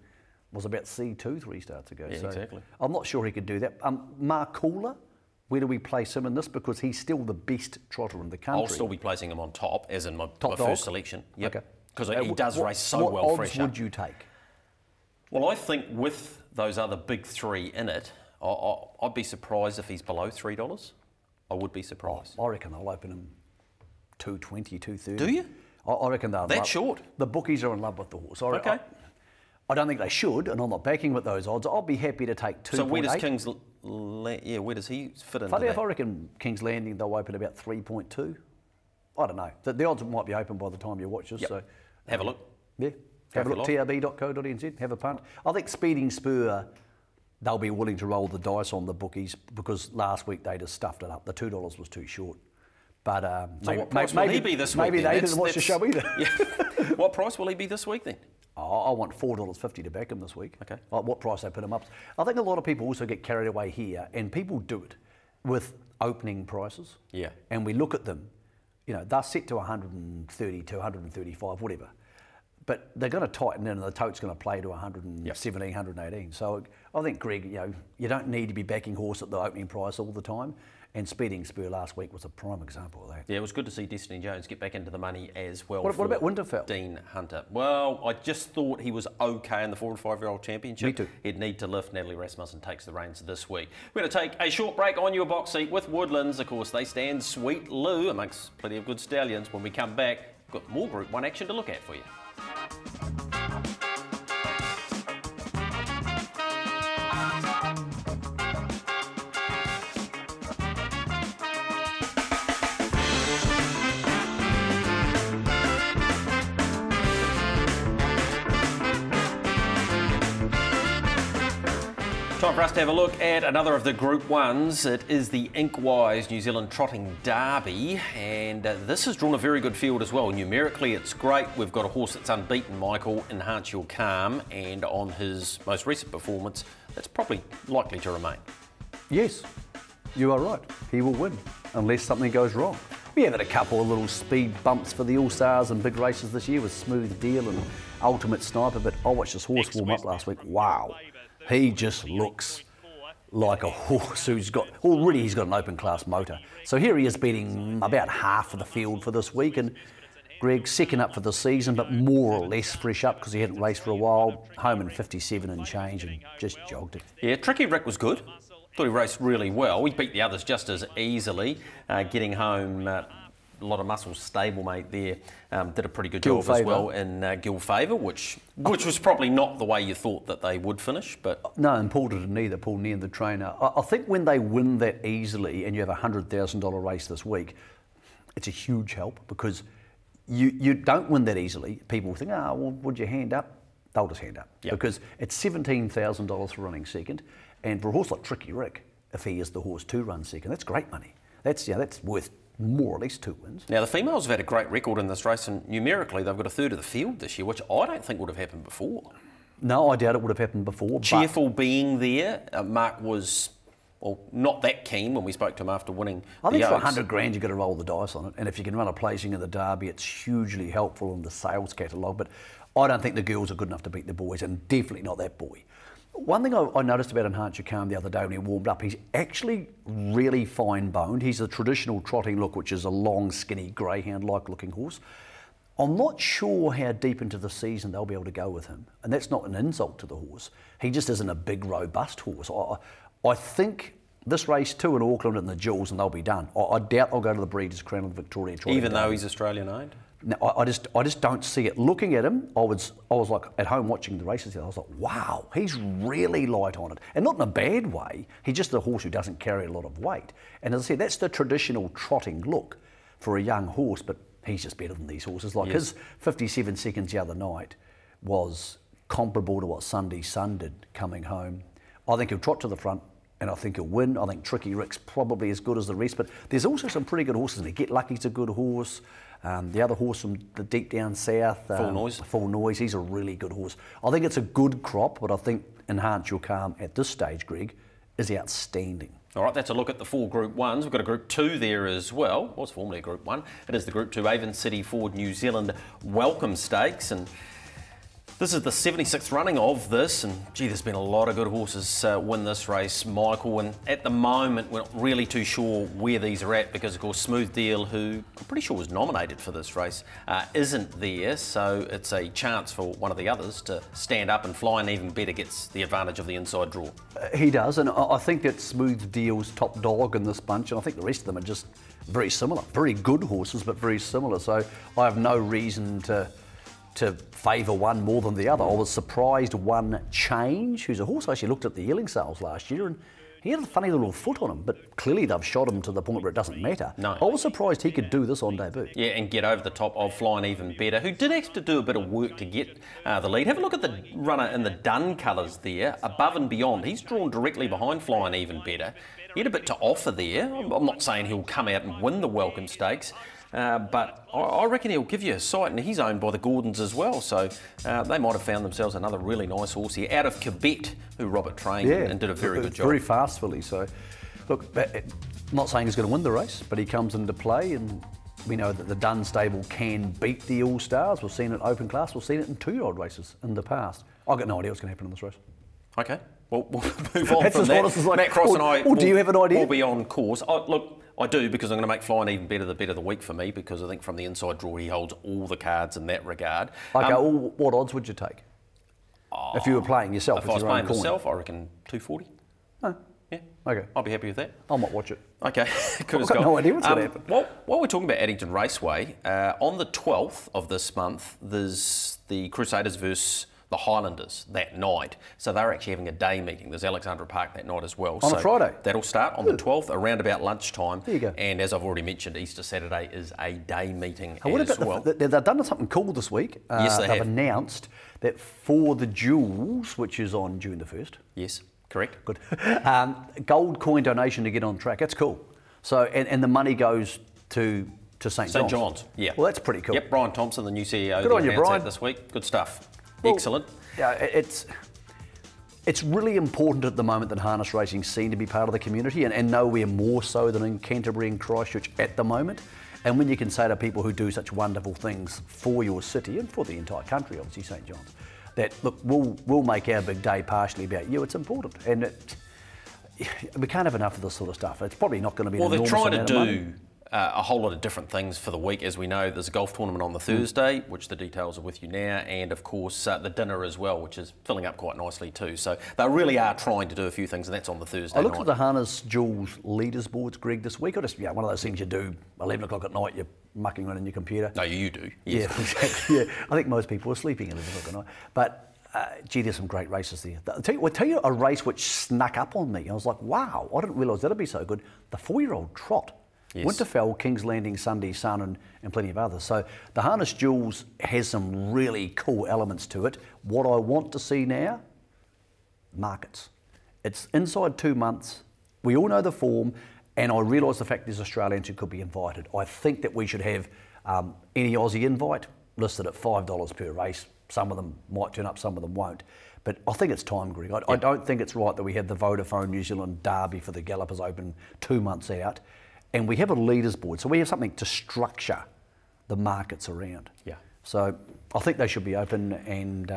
was about C2 3 starts ago. Yeah, so exactly. I'm not sure he could do that. Marcoola, where do we place him in this? Because he's still the best trotter in the country. I'll still be placing him on top, as in my Top first dog? selection. Yep. Okay. Because he does race so what well odds fresh would up. you take? Well, I think with those other big three in it, I'd be surprised if he's below $3. I would be surprised. I reckon I'll open him 220, 230. Do you? I reckon they're That short? The bookies are in love with the horse. Okay. I don't think they should, and I'm not backing with those odds. I'll be happy to take 2.8. So where does King's... where does he fit into Funny that? enough, I reckon King's Landing, they'll open about 3.2. I don't know. The odds might be open by the time you watch this. Yep. So Have a look. Yeah. Have a look, trb.co.nz, have a punt. I think Speeding Spur, they'll be willing to roll the dice on the bookies because last week they just stuffed it up. The $2 was too short. But so what price will he be this week? Maybe then? they didn't watch the show either. Yeah. What price will he be this week then? I want $4.50 to back him this week. Okay. What price they put him up. I think a lot of people also get carried away here, and people do it with opening prices. Yeah. And we look at them, they're set to 130 to 135, whatever. But they're going to tighten in, and the tote's going to play to 117, 118. So I think, Greg, you don't need to be backing horse at the opening price all the time. And Speeding Spur last week was a prime example of that. Yeah, it was good to see Destiny Jones get back into the money as well. What about Winterfell? Dean Hunter. Well, I just thought he was okay in the 4 and 5 year old championship. Me too. He'd need to lift. Natalie Rasmussen takes the reins this week. We're going to take a short break on your box seat with Woodlands. Of course, they stand Sweet Lou amongst plenty of good stallions. When we come back, we've got more Group 1 action to look at for you. Time for us to have a look at another of the Group 1s. It is the Inkwise New Zealand Trotting Derby, and this has drawn a very good field as well. Numerically, it's great. We've got a horse that's unbeaten, Michael, Enhance Your Calm, and on his most recent performance, that's probably likely to remain. Yes, you are right. He will win, unless something goes wrong. We have had a couple of little speed bumps for the All-Stars and big races this year with Smooth Deal and Ultimate Sniper, but I watched this horse warm up last week. Wow. He just looks like a horse who's got, already he's got an open class motor. So here he is beating about half of the field for this week, and Greg second up for the season, but more or less fresh up because he hadn't raced for a while, home in 57 and change and just jogged it. Yeah, Tricky Rick was good. Thought he raced really well. He beat the others just as easily, getting home. A lot of muscles stablemate there did a pretty good job as well in Gill Favour, which was probably not the way you thought that they would finish. But no, and Paul didn't either, Paul Nean, the trainer. I think when they win that easily and you have a $100,000 race this week, it's a huge help because you don't win that easily. People think, well, would you hand up? They'll just hand up because it's $17,000 for running second, and for a horse like Tricky Rick, if he is the horse to run second, that's great money. That's worth more or less 2 wins. Now, the females have had a great record in this race, and numerically they've got a third of the field this year, which I don't think would have happened before. No, I doubt it would have happened before. Cheerful being there. Mark was, well, not that keen when we spoke to him after winning I think the for Oaks. 100 grand you've got to roll the dice on it, and if you can run a placing in the Derby, it's hugely helpful in the sales catalogue, but I don't think the girls are good enough to beat the boys, and definitely not that boy. One thing I noticed about Enhance Your Calm the other day when he warmed up, he's actually really fine-boned. He's the traditional trotting look, which is a long, skinny, greyhound-like looking horse. I'm not sure how deep into the season they'll be able to go with him, and that's not an insult to the horse. He just isn't a big, robust horse. I think this race too in Auckland and the Jewels, and they'll be done. I doubt they'll go to the Breeders' Crown and Victoria Trotting Even though Derby. he's Australian-owned? No, I just don't see it. Looking at him, I was like at home watching the races. I was like, wow, he's really light on it, and not in a bad way. He's just a horse who doesn't carry a lot of weight. And as I said, that's the traditional trotting look for a young horse. But he's just better than these horses. Like his 57 seconds the other night was comparable to what Sunday Sun did coming home. I think he'll trot to the front, and I think he'll win. I think Tricky Rick's probably as good as the rest, but there's also some pretty good horses in there. Get Lucky's a good horse. The other horse from the deep down south, Full Noise, he's a really good horse. I think it's a good crop, but I think Enhance Your Calm at this stage, Greg, is outstanding. All right, that's a look at the 4 Group 1s. We've got a Group 2 there as well. It was formerly a Group 1. It is the Group 2 Avon City Ford New Zealand Welcome Stakes, and this is the 76th running of this, and gee, there's been a lot of good horses win this race, Michael, and at the moment we're not really too sure where these are at because, of course, Smooth Deal, who I'm pretty sure was nominated for this race, isn't there, so it's a chance for one of the others to stand up and fly, and even better gets the advantage of the inside draw. He does, and I think that Smooth Deal's top dog in this bunch, and I think the rest of them are just very similar. Very good horses, but very similar, so I have no reason to favour one more than the other. I was surprised One Change, who's a horse I actually looked at the yearling sales last year, and he had a funny little foot on him, but clearly they've shot him to the point where it doesn't matter. No. I was surprised he could do this on debut. Yeah, and get over the top of Flying Even Better, who did have to do a bit of work to get the lead. Have a look at the runner in the dun colours there, Above and Beyond. He's drawn directly behind Flying Even Better. He had a bit to offer there. I'm not saying he'll come out and win the Welcome Stakes, but I reckon he'll give you a sight, and he's owned by the Gordons as well, so they might have found themselves another really nice horse here out of Quebec, who Robert trained and did a very good job. Very fast filly, so look, I'm not saying he's going to win the race, but he comes into play, and we know that the Dun stable can beat the All-Stars. We've seen it in open class, we've seen it in 2-year-old races in the past. I've got no idea what's going to happen in this race. Okay, well, we'll move on from that. Like, Matt Cross and I do you have an idea? will be on course. Look, I do, because I'm going to make Flying Even Better the bet of the week for me, because I think from the inside draw he holds all the cards in that regard. Okay, what odds would you take? If you were playing yourself, if I was playing myself, I reckon 240. Oh. Yeah. Okay. I'll be happy with that. I might watch it. Okay. I've got no idea what's going to happen. While we're talking about Addington Raceway, on the 12th of this month, there's the Crusaders versus the Highlanders that night. So they're actually having a day meeting. There's Alexandra Park that night as well. On a Friday? That'll start on the 12th, around about lunchtime. There you go. And as I've already mentioned, Easter Saturday is a day meeting as well. They've done something cool this week. Yes, they have. They've announced that for the Jewels, which is on June the 1st. Yes, correct. Good. Gold coin donation to get on track. That's cool. So, and the money goes to St. John's. Yeah. Well, that's pretty cool. Yep, Brian Thompson, the new CEO. Good on you, Brian. This week. Good stuff. Well, excellent. Yeah, it's really important at the moment that harness racing seem to be part of the community, and nowhere more so than in Canterbury and Christchurch at the moment. And when you can say to people who do such wonderful things for your city and for the entire country, obviously St. John's, that look, we'll make our big day partially about you, it's important. And we can't have enough of this sort of stuff. It's probably not going to be an enormous amount of money. Well, they're trying to do a whole lot of different things for the week. As we know, there's a golf tournament on the Thursday, which the details are with you now, and of course the dinner as well, which is filling up quite nicely too. So they really are trying to do a few things, and that's on the Thursday night. I looked at the Harness Jewels leaders boards, Greg, this week. One of those things you do 11 o'clock at night, you're mucking around in your computer. No, you do. Yes. Yeah, exactly. Yeah. I think most people are sleeping at 11 o'clock at night. But gee, there's some great races there. I'll tell you a race which snuck up on me. I was like, wow, I didn't realise that'd be so good. The 4-year-old Trot. Yes. Winterfell, King's Landing, Sunday Sun, and plenty of others. So the Harness Jewels has some really cool elements to it. What I want to see now, markets. It's inside 2 months. We all know the form, and I realise the fact there's Australians who could be invited. I think that we should have any Aussie invite listed at $5 per race. Some of them might turn up, some of them won't. But I think it's time, Greg. I don't think it's right that we have the Vodafone New Zealand Derby for the Gallopers Open 2 months out. And we have a leaders board, so we have something to structure the markets around. Yeah. So I think they should be open, and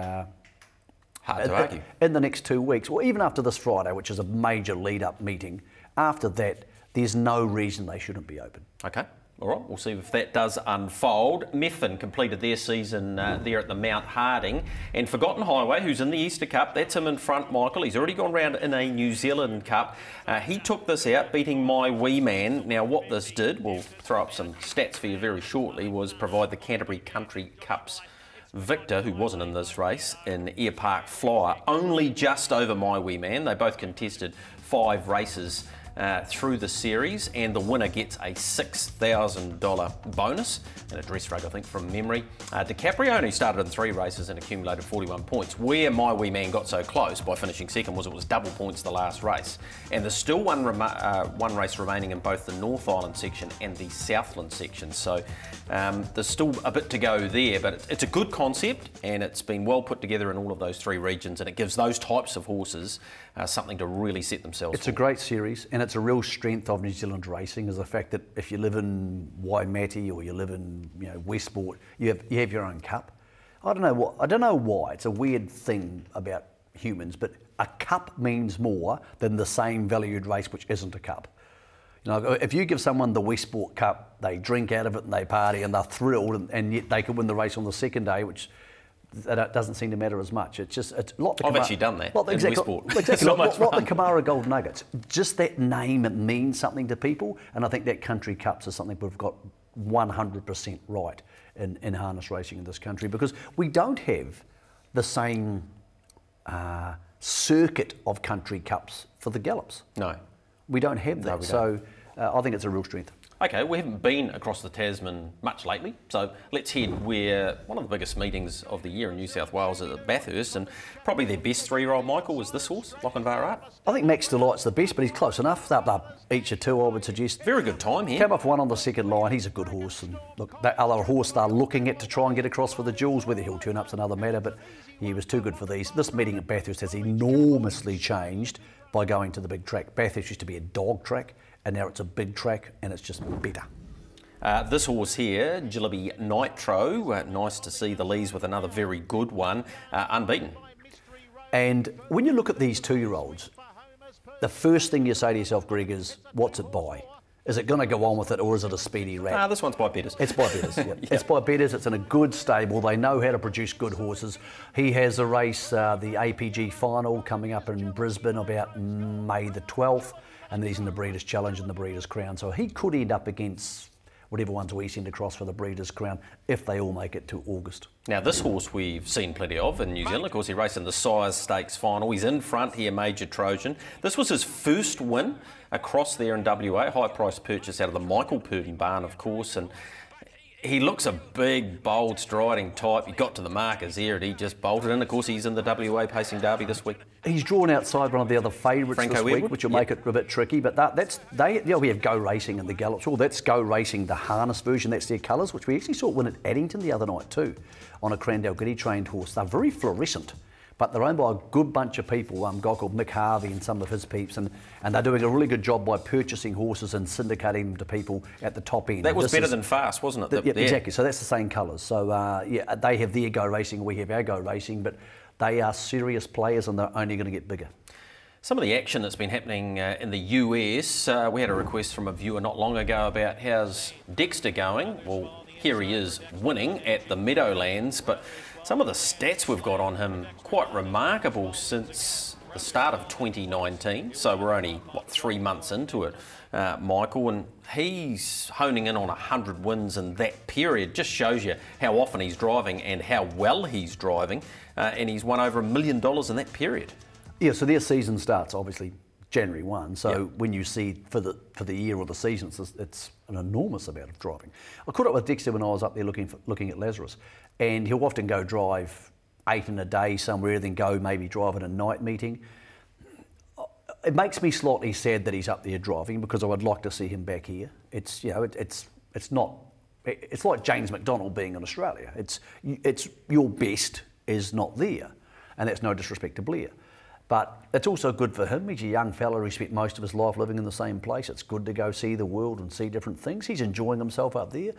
hard to argue. In the next 2 weeks, or even after this Friday, which is a major lead-up meeting, after that, there's no reason they shouldn't be open. Okay. All right, we'll see if that does unfold. Methven completed their season there at the Mount Harding. And Forgotten Highway, who's in the Easter Cup, that's him in front, Michael. He's already gone round in a New Zealand Cup. He took this out, beating My Wee Man. Now, what this did, we'll throw up some stats for you very shortly, was provide the Canterbury Country Cup's victor, who wasn't in this race, in Air Park Flyer, only just over My Wee Man. They both contested 5 races through the series, and the winner gets a $6,000 bonus and a dress rug, I think, from memory. DiCaprio only started in 3 races and accumulated 41 points. Where my wee man got so close by finishing second was it was double points the last race. And there's still one race remaining in both the North Island section and the Southland section. So there's still a bit to go there, but it's a good concept and it's been well put together in all of those 3 regions, and it gives those types of horses something to really set themselves It's a great series, and it's a real strength of New Zealand racing, is the fact that if you live in Waimate or you live in Westport, you have your own cup. I don't know why. It's a weird thing about humans, but a cup means more than the same valued race which isn't a cup. You know, if you give someone the Westport Cup, they drink out of it and they party and they're thrilled, and yet they could win the race on the second day, which that doesn't seem to matter as much. It's like I've actually done that in Westport. Exactly, like the Kamara Gold Nuggets. Just that name, it means something to people, and I think that Country Cups is something we've got 100% right in harness racing in this country, because we don't have the same circuit of Country Cups for the gallops. No. We don't have that, so I think it's a real strength. Okay, we haven't been across the Tasman much lately, so let's head where one of the biggest meetings of the year in New South Wales is at Bathurst, and probably their best 3-year-old, Michael, was this horse, Lochinvar Art. I think Max Delight's the best, but he's close enough. Up each or 2, I would suggest. Very good time here. Came off 1 on the second line. He's a good horse, and look, that other horse they're looking at to try and get across for the jewels. Whether he'll turn up's another matter, but he was too good for these. This meeting at Bathurst has enormously changed by going to the big track. Bathurst used to be a dog track, and now it's a big track, and it's just better. This horse here, Jillaby Nitro, nice to see the Lees with another very good one, unbeaten. And when you look at these 2-year-olds, the first thing you say to yourself, Greg, is what's it by? Is it going to go on with it, or is it a speedy rat? This one's by Betters. It's by Betters, yeah. It's by Betters. It's in a good stable. They know how to produce good horses. He has a race, the APG final, coming up in Brisbane about May the 12th, and then he's in the Breeders' Challenge and the Breeders' Crown. So he could end up against whatever ones we send across for the Breeders' Crown if they all make it to August. Now, this horse we've seen plenty of in New Zealand. Of course, he raced in the Sires Stakes final. He's in front here, Major Trojan. This was his first win across there in WA. High price purchase out of the Michael Purdy barn, of course. And he looks a big, bold, striding type. He got to the markers here and he just bolted in. Of course, he's in the WA Pacing Derby this week. He's drawn outside one of the other favourites this week, which will make it a bit tricky. But we have Go Racing and the Gallops. Well, that's Go Racing, the harness version. That's their colours, which we actually saw win at Addington the other night too, on a Crandell-Giddy trained horse. They're very fluorescent, but they're owned by a good bunch of people. A guy called Mick Harvey and some of his peeps, and they're doing a really good job by purchasing horses and syndicating them to people at the top end. That was better than Fast, wasn't it? Yeah, exactly. So that's the same colours. So yeah, they have their Go Racing, we have our Go Racing, but they are serious players and they're only going to get bigger. Some of the action that's been happening in the US, we had a request from a viewer not long ago about how's Dexter going. Well, here he is winning at the Meadowlands, but some of the stats we've got on him, quite remarkable since the start of 2019. So we're only, 3 months into it, Michael, and he's honing in on 100 wins in that period. Just shows you how often he's driving and how well he's driving, and he's won over $1 million in that period. Yeah, so their season starts obviously January 1, so when you see for the year or the season, it's an enormous amount of driving. I caught up with Dexter when I was up there looking at Lazarus, and he'll often go drive 8 in a day somewhere, then go maybe drive at a night meeting. It makes me slightly sad that he's up there driving, because I would like to see him back here. It's it's like James McDonald being in Australia. It's your best is not there, and that's no disrespect to Blair. But it's also good for him. He's a young fella who spent most of his life living in the same place. It's good to go see the world and see different things. He's enjoying himself up there.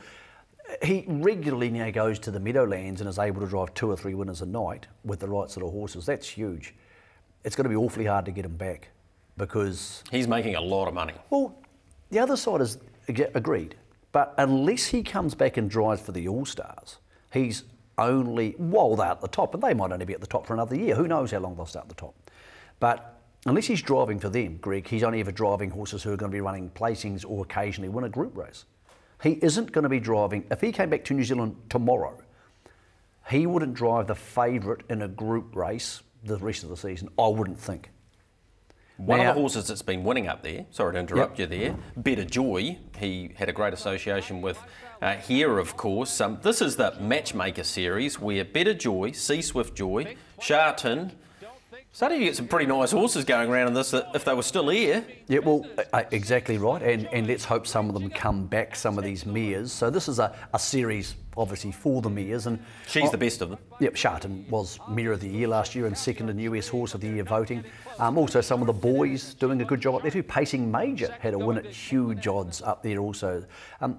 He regularly now goes to the Meadowlands and is able to drive 2 or 3 winners a night with the right sort of horses. That's huge. It's going to be awfully hard to get him back, because he's making a lot of money. Well, the other side is agreed. But unless he comes back and drives for the All-Stars, he's only, while they're at the top, and they might only be at the top for another year. Who knows how long they'll stay at the top. But unless he's driving for them, Greg, he's only ever driving horses who are going to be running placings or occasionally win a group race. He isn't going to be driving, if he came back to New Zealand tomorrow, he wouldn't drive the favourite in a group race the rest of the season, I wouldn't think. One of the horses that's been winning up there, sorry to interrupt you there, Better Joy, he had a great association with here, of course. This is the Matchmaker series where Better Joy, Sea Swift Joy, Sharton, starting to get some pretty nice horses going around in this if they were still here. Yeah, well, exactly right, and let's hope some of them come back, some of these mares. So this is a series, obviously, for the mares. And she's the best of them. Yep, Sharton was Mare of the Year last year and second in US Horse of the Year voting. Also, some of the boys doing a good job up there too. Pacing Major had a win at huge odds up there also.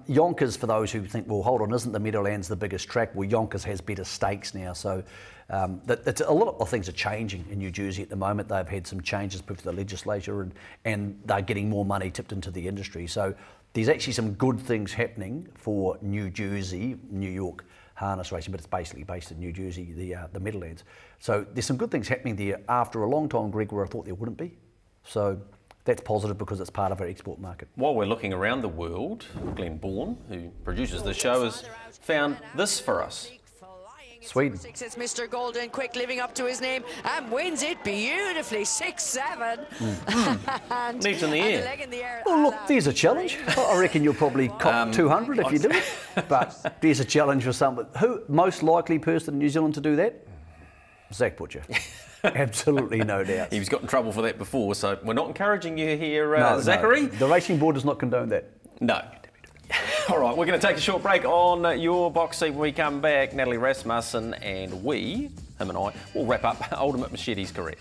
Yonkers, for those who think, well, hold on, isn't the Meadowlands the biggest track? Well, Yonkers has better stakes now, so that's a lot of things are changing in New Jersey at the moment. They've had some changes put to the legislature and they're getting more money tipped into the industry. So there's actually some good things happening for New Jersey, New York harness racing, but it's basically based in New Jersey, the Meadowlands. So there's some good things happening there after a long time, Greg, where I thought there wouldn't be. So that's positive because it's part of our export market. While we're looking around the world, Glenn Bourne, who produces the show, has found this for us. Sweden. It's Mr. Golden Quick living up to his name and wins it beautifully, 6-7. Leaves in the air. Oh, look, there's a challenge. I reckon you'll probably cop 200 if you do it. But there's a challenge for someone. Who, most likely person in New Zealand to do that? Zach Butcher. Absolutely no doubt. He's got in trouble for that before, so we're not encouraging you here, Zachary. No. The racing board does not condone that. No. All right, we're going to take a short break on your box seat. When we come back, Natalie Rasmussen and him and I, will wrap up Ultimate Machete's career.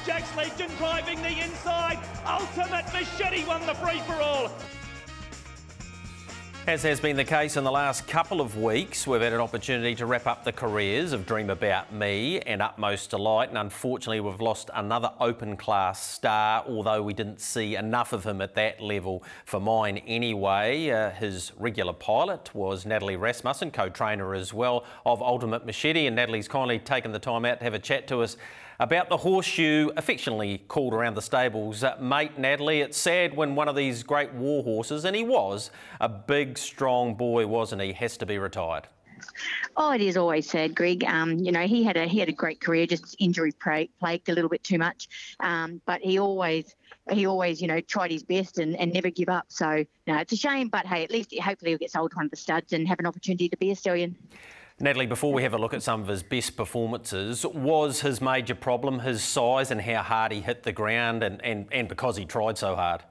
Jack's Legend driving the inside. Ultimate Machete won the free-for-all. As has been the case in the last couple of weeks, we've had an opportunity to wrap up the careers of Dream About Me and Utmost Delight, and unfortunately we've lost another open class star, although we didn't see enough of him at that level for mine anyway. His regular pilot was Natalie Rasmussen, co-trainer as well of Ultimate Machete, and Natalie's kindly taken the time out to have a chat to us about the horseshoe, affectionately called around the stables Mate Natalie. It's sad when one of these great war horses, and he was a big, strong boy, wasn't he, has to be retired. Oh, it is always sad, Greg. You know, he had a great career, just injury plagued a little bit too much. But he always, you know, tried his best and never give up. So, no, it's a shame, but hey, at least hopefully he'll get sold to one of the studs and have an opportunity to be a stallion. Natalie, before we have a look at some of his best performances, was his major problem his size and how hard he hit the ground and because he tried so hard?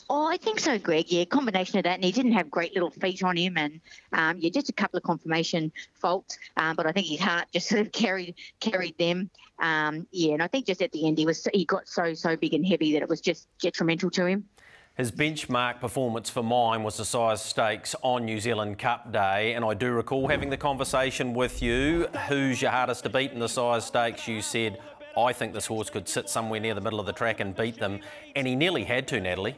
Oh, I think so, Greg. Yeah, combination of that, and he didn't have great little feet on him, and yeah, just a couple of conformation faults. But I think his heart just sort of carried them. Yeah, and I think just at the end he got so big and heavy that it was just detrimental to him. His benchmark performance for mine was the size stakes on New Zealand Cup Day, and I do recall having the conversation with you. Who's your hardest to beat in the size stakes? You said, I think this horse could sit somewhere near the middle of the track and beat them, and he nearly had to, Natalie.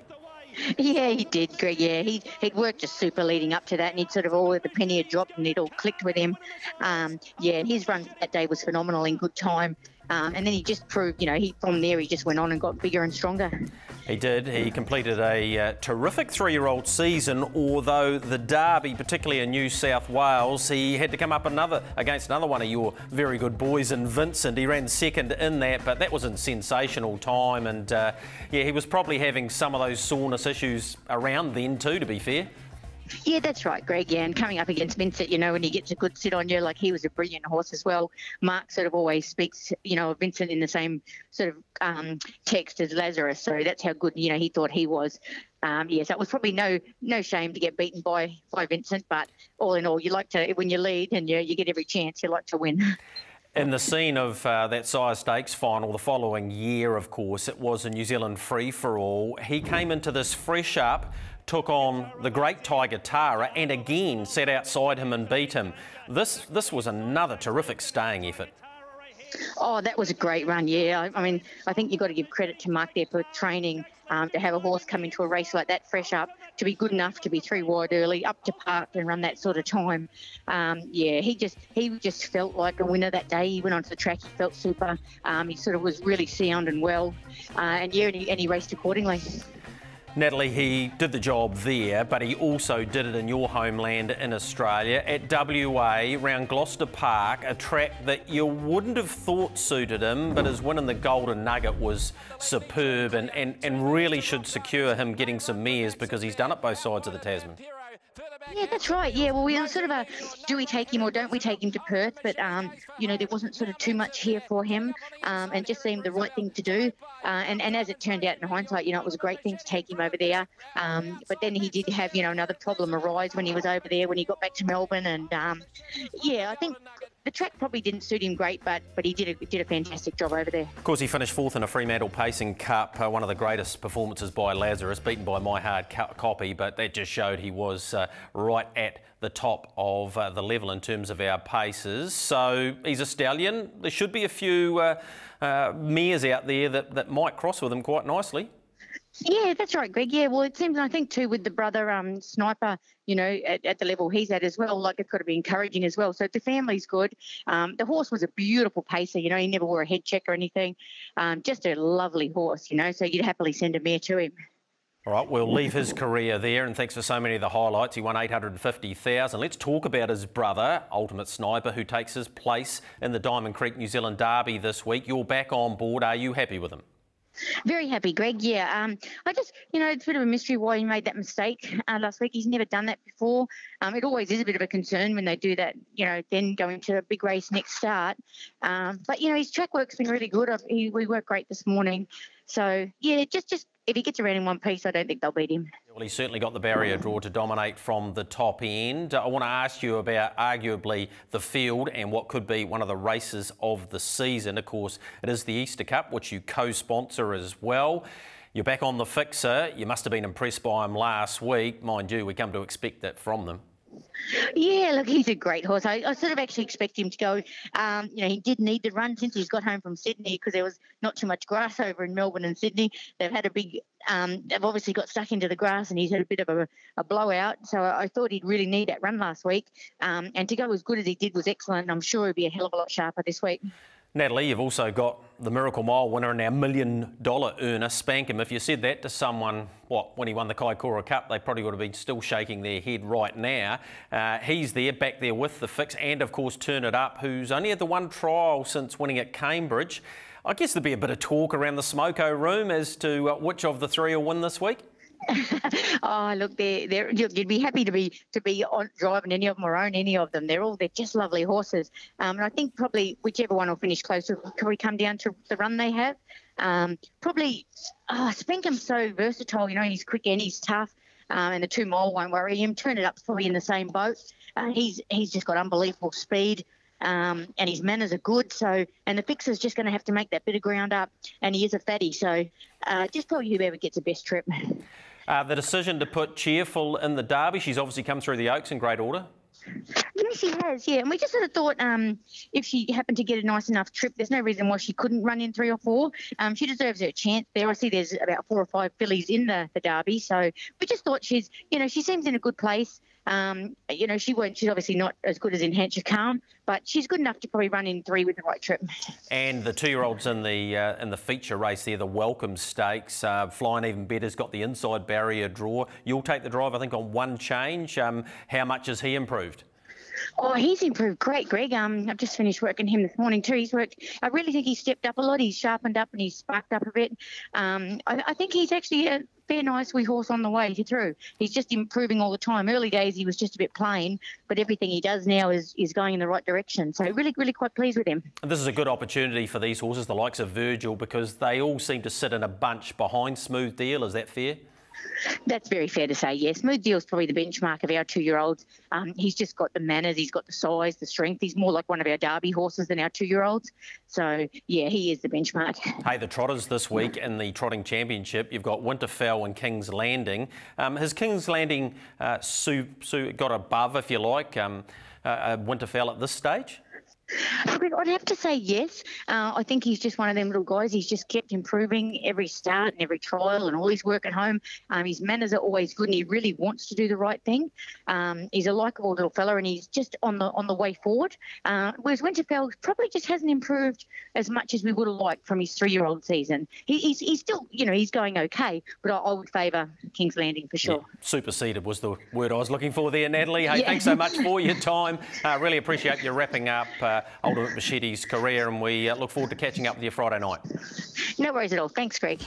Yeah, he did, Greg. Yeah, he'd worked just super leading up to that, and he'd sort of the penny had dropped and it all clicked with him. Yeah, his run that day was phenomenal in good time. And then he just proved, you know, from there he just went on and got bigger and stronger. He did. He completed a terrific three-year-old season, although the Derby, particularly in New South Wales, he had to come up against another one of your very good boys in Vincent. He ran second in that, but that was in sensational time. And, yeah, he was probably having some of those soreness issues around then too, to be fair. Yeah, that's right, Greg. Yeah, and coming up against Vincent, you know, when he gets a good sit on you, like he was a brilliant horse as well. Mark sort of always speaks, you know, of Vincent in the same sort of text as Lazarus. So that's how good, you know, he thought he was. Yeah, so it was probably no shame to get beaten by Vincent, but all in all, you like to, when you lead and you get every chance, you like to win. In the scene of that size stakes final the following year, of course, it was a New Zealand free-for-all. He came into this fresh up, took on the great Tiger Tara and again sat outside him and beat him. This was another terrific staying effort. Oh, that was a great run, yeah. I mean, I think you've got to give credit to Mark there for training, to have a horse come into a race like that fresh up, to be good enough to be 3 wide early, up to park and run that sort of time. Yeah, he just felt like a winner that day. He went onto the track, he felt super. He sort of was really sound and well, and he raced accordingly. Natalie, he did the job there, but he also did it in your homeland in Australia at WA, round Gloucester Park, a track that you wouldn't have thought suited him, but his win in the Golden Nugget was superb and really should secure him getting some mares because he's done it both sides of the Tasman. Yeah, that's right. Yeah, well, we were sort of do we take him or don't we take him to Perth? But, you know, there wasn't sort of too much here for him, and just seemed the right thing to do. And as it turned out in hindsight, you know, it was a great thing to take him over there. But then he did have, you know, another problem arise when he was over there, when he got back to Melbourne. And, yeah, I think the track probably didn't suit him great, but he did a fantastic job over there. Of course, he finished 4th in a Fremantle Pacing Cup, one of the greatest performances by Lazarus, beaten by My Hard Copy, but that just showed he was right at the top of the level in terms of our paces. So he's a stallion. There should be a few mares out there that might cross with him quite nicely. Yeah, that's right, Greg. Yeah, well, it seems, I think, too, with the brother Sniper, you know, at the level he's at as well, like it's got to be encouraging as well. So the family's good. The horse was a beautiful pacer, you know, he never wore a head check or anything. Just a lovely horse, you know, so you'd happily send a mare to him. All right, we'll leave his career there, and thanks for so many of the highlights. He won $850,000. Let's talk about his brother, Ultimate Sniper, who takes his place in the Diamond Creek New Zealand Derby this week. You're back on board. Are you happy with him? Very happy, Greg. Yeah, I just, you know, it's a bit of a mystery why he made that mistake last week. He's never done that before. It always is a bit of a concern when they do that, you know, then go into a big race next start. But, you know, his track work's been really good. We worked great this morning. So, yeah, just if he gets around in one piece, I don't think they'll beat him. Well, he's certainly got the barrier draw to dominate from the top end. I want to ask you about arguably the field and what could be one of the races of the season. Of course, it is the Easter Cup, which you co-sponsor as well. You're back on the fixer. You must have been impressed by him last week. Mind you, we come to expect that from them. Yeah, look, he's a great horse. I sort of actually expect him to go. You know, he did need the run since he's got home from Sydney because there was not too much grass over in Melbourne and Sydney. They've had a big, they've obviously got stuck into the grass and he's had a bit of a blowout. So I thought he'd really need that run last week. And to go as good as he did was excellent. I'm sure he'll be a hell of a lot sharper this week. Natalie, you've also got the Miracle Mile winner and our $1 million earner, Spankham. If you said that to someone, when he won the Kaikoura Cup, they probably would have been still shaking their head right now. He's there, back there with the fix, and of course Turn It Up, who's only had the one trial since winning at Cambridge. I guess there'll be a bit of talk around the smoko room as to which of the three will win this week. Oh, look, you'd be happy to be on driving any of them or own any of them. They're just lovely horses. And I think probably whichever one will finish closer will probably come down to the run they have. Probably, Spankham's so versatile. You know, he's quick and he's tough. And the 2 mile won't worry him. Turn It Up's probably in the same boat. He's just got unbelievable speed. And his manners are good, and the fixer's just going to have to make that bit of ground up, and he is a fatty, so just probably whoever gets the best trip. The decision to put Cheerful in the Derby, she's obviously come through the Oaks in great order. Yes, she has, yeah. And we just sort of thought if she happened to get a nice enough trip, there's no reason why she couldn't run in 3 or 4. She deserves her chance there. I see there's about 4 or 5 fillies in the Derby, so we just thought she seems in a good place. You know, she's obviously not as good as in Hampshire Calm, but she's good enough to probably run in 3 with the right trip. And the 2-year-olds in the feature race there, the Welcome Stakes, Flying Even Better's got the inside barrier draw. You'll take the drive, I think, on one change. How much has he improved? Oh, he's improved great, Greg. I've just finished working him this morning too. I really think he's stepped up a lot. He's sharpened up and he's sparked up a bit. I think he's actually a fair nice wee horse on the way through. He's just improving all the time. Early days he was just a bit plain, but everything he does now is going in the right direction. So really, really quite pleased with him. And this is a good opportunity for these horses, the likes of Virgil, because they all seem to sit in a bunch behind Smooth Deal. Is that fair? That's very fair to say, yes. Smooth Deal's probably the benchmark of our 2-year-olds. He's just got the manners, he's got the size, the strength. He's more like one of our Derby horses than our 2-year-olds. So, yeah, he is the benchmark. Hey, the trotters this week in the Trotting Championship, you've got Winterfell and King's Landing. Has King's Landing got above, if you like, Winterfell at this stage? I'd have to say yes. I think he's just one of them little guys. He's just kept improving every start and every trial and all his work at home. His manners are always good and he really wants to do the right thing. He's a likeable little fella and he's just on the way forward. Whereas Winterfell probably just hasn't improved as much as we would have liked from his 3-year-old season. He's still, he's going okay, but I would favour King's Landing for sure. Yeah, superseded was the word I was looking for there, Natalie. Hey, thanks so much for your time. Really appreciate you wrapping up Ultimate Machete's career, and we look forward to catching up with you Friday night. No worries at all. Thanks, Greg.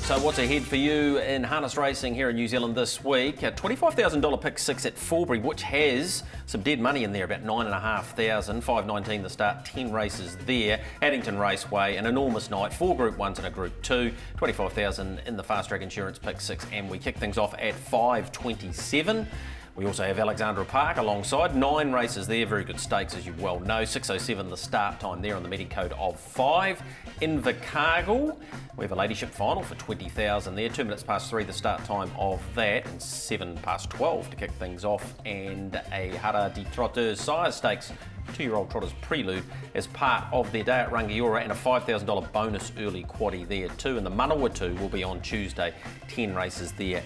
So what's ahead for you in harness racing here in New Zealand this week? A $25,000 pick 6 at Forbury, which has some dead money in there, about $9,500, $5.19 the start, 10 races there. Addington Raceway, an enormous night, 4 Group 1s and a Group 2, $25,000 in the Fast Track Insurance pick 6, and we kick things off at 5:27. We also have Alexandra Park alongside, 9 races there, very good stakes as you well know. 6:07 the start time there on the meeting code of 5. Invercargill, we have a ladyship final for $20,000 there, 2 minutes past 3 the start time of that, and 7 past 12 to kick things off, and a Hara de Trotteurs Sire Stakes 2-year-old trotters prelude as part of their day at Rangiora, and a $5,000 bonus early quaddie there too. And the Manawatu will be on Tuesday, 10 races there.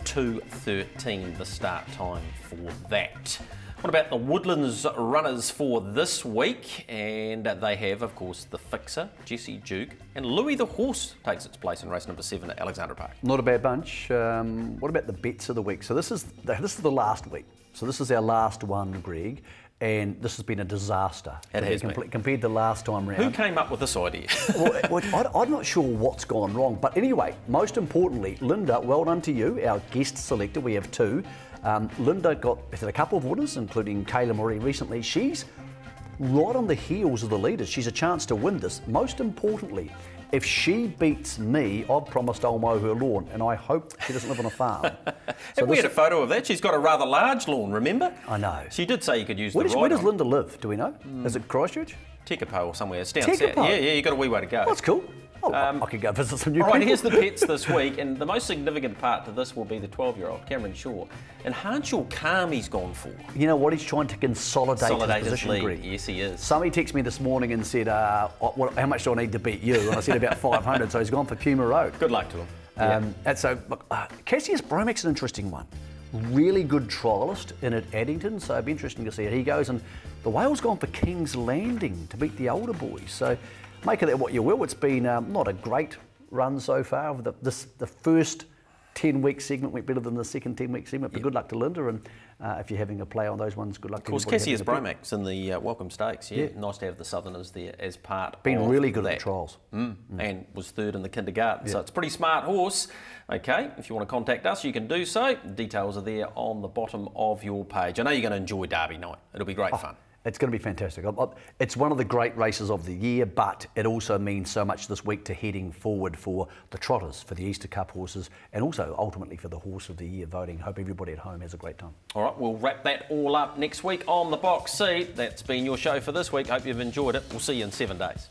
2:13 the start time for that. What about the Woodlands runners for this week? And they have, of course, the Fixer, Jesse Duke, and Louis the Horse takes its place in race number 7 at Alexandra Park. Not a bad bunch. What about the bets of the week? So this is the last week. So this is our last one, Greg. And this has been a disaster. It has been. Compared to last time round. Who came up with this idea? I'm not sure what's gone wrong. But anyway, most importantly, Linda, well done to you, our guest selector. We have 2. Linda got a couple of winners, including Kayla Marie recently. She's right on the heels of the leaders. She's a chance to win this. Most importantly, if she beats me, I've promised I'll mow her lawn, and I hope she doesn't live on a farm. So we had a photo of that. She's got a rather large lawn, remember? I know. She did say you could use the ride. Where does Linda live? Do we know? Is it Christchurch? Tekapo or somewhere. It's down south. Yeah, you got a wee way to go. That's cool. I could go visit some new people. All right, here's the bets this week, and the most significant part to this will be the 12-year-old, Cameron Shaw. And Hanshaw Kami's gone for. You know what? He's trying to consolidate his position, lead. Greg. Yes, he is. Somebody texted me this morning and said, how much do I need to beat you? And I said about 500, so he's gone for Puma Road. Good luck to him. And so, Cassius Bromac's an interesting one. Really good trialist in at Addington, so it'd be interesting to see how he goes. And the Whale's gone for King's Landing to beat the older boys. So make of that what you will. It's been not a great run so far. The first 10-week segment went better than the second 10-week segment, but good luck to Linda, and if you're having a play on those ones, good luck to everybody. Of course, Cassius Bromac's in the Welcome Stakes, nice to have the Southerners there as part of Been really good that. at the trials. And was 3rd in the kindergarten, so it's a pretty smart horse. Okay, if you want to contact us, you can do so. The details are there on the bottom of your page. I know you're going to enjoy Derby night. It'll be great fun. It's going to be fantastic. It's one of the great races of the year, but it also means so much this week to heading forward for the trotters, for the Easter Cup horses, and also ultimately for the Horse of the Year voting. Hope everybody at home has a great time. All right, we'll wrap that all up next week on the Box Seat. That's been your show for this week. Hope you've enjoyed it. We'll see you in 7 days.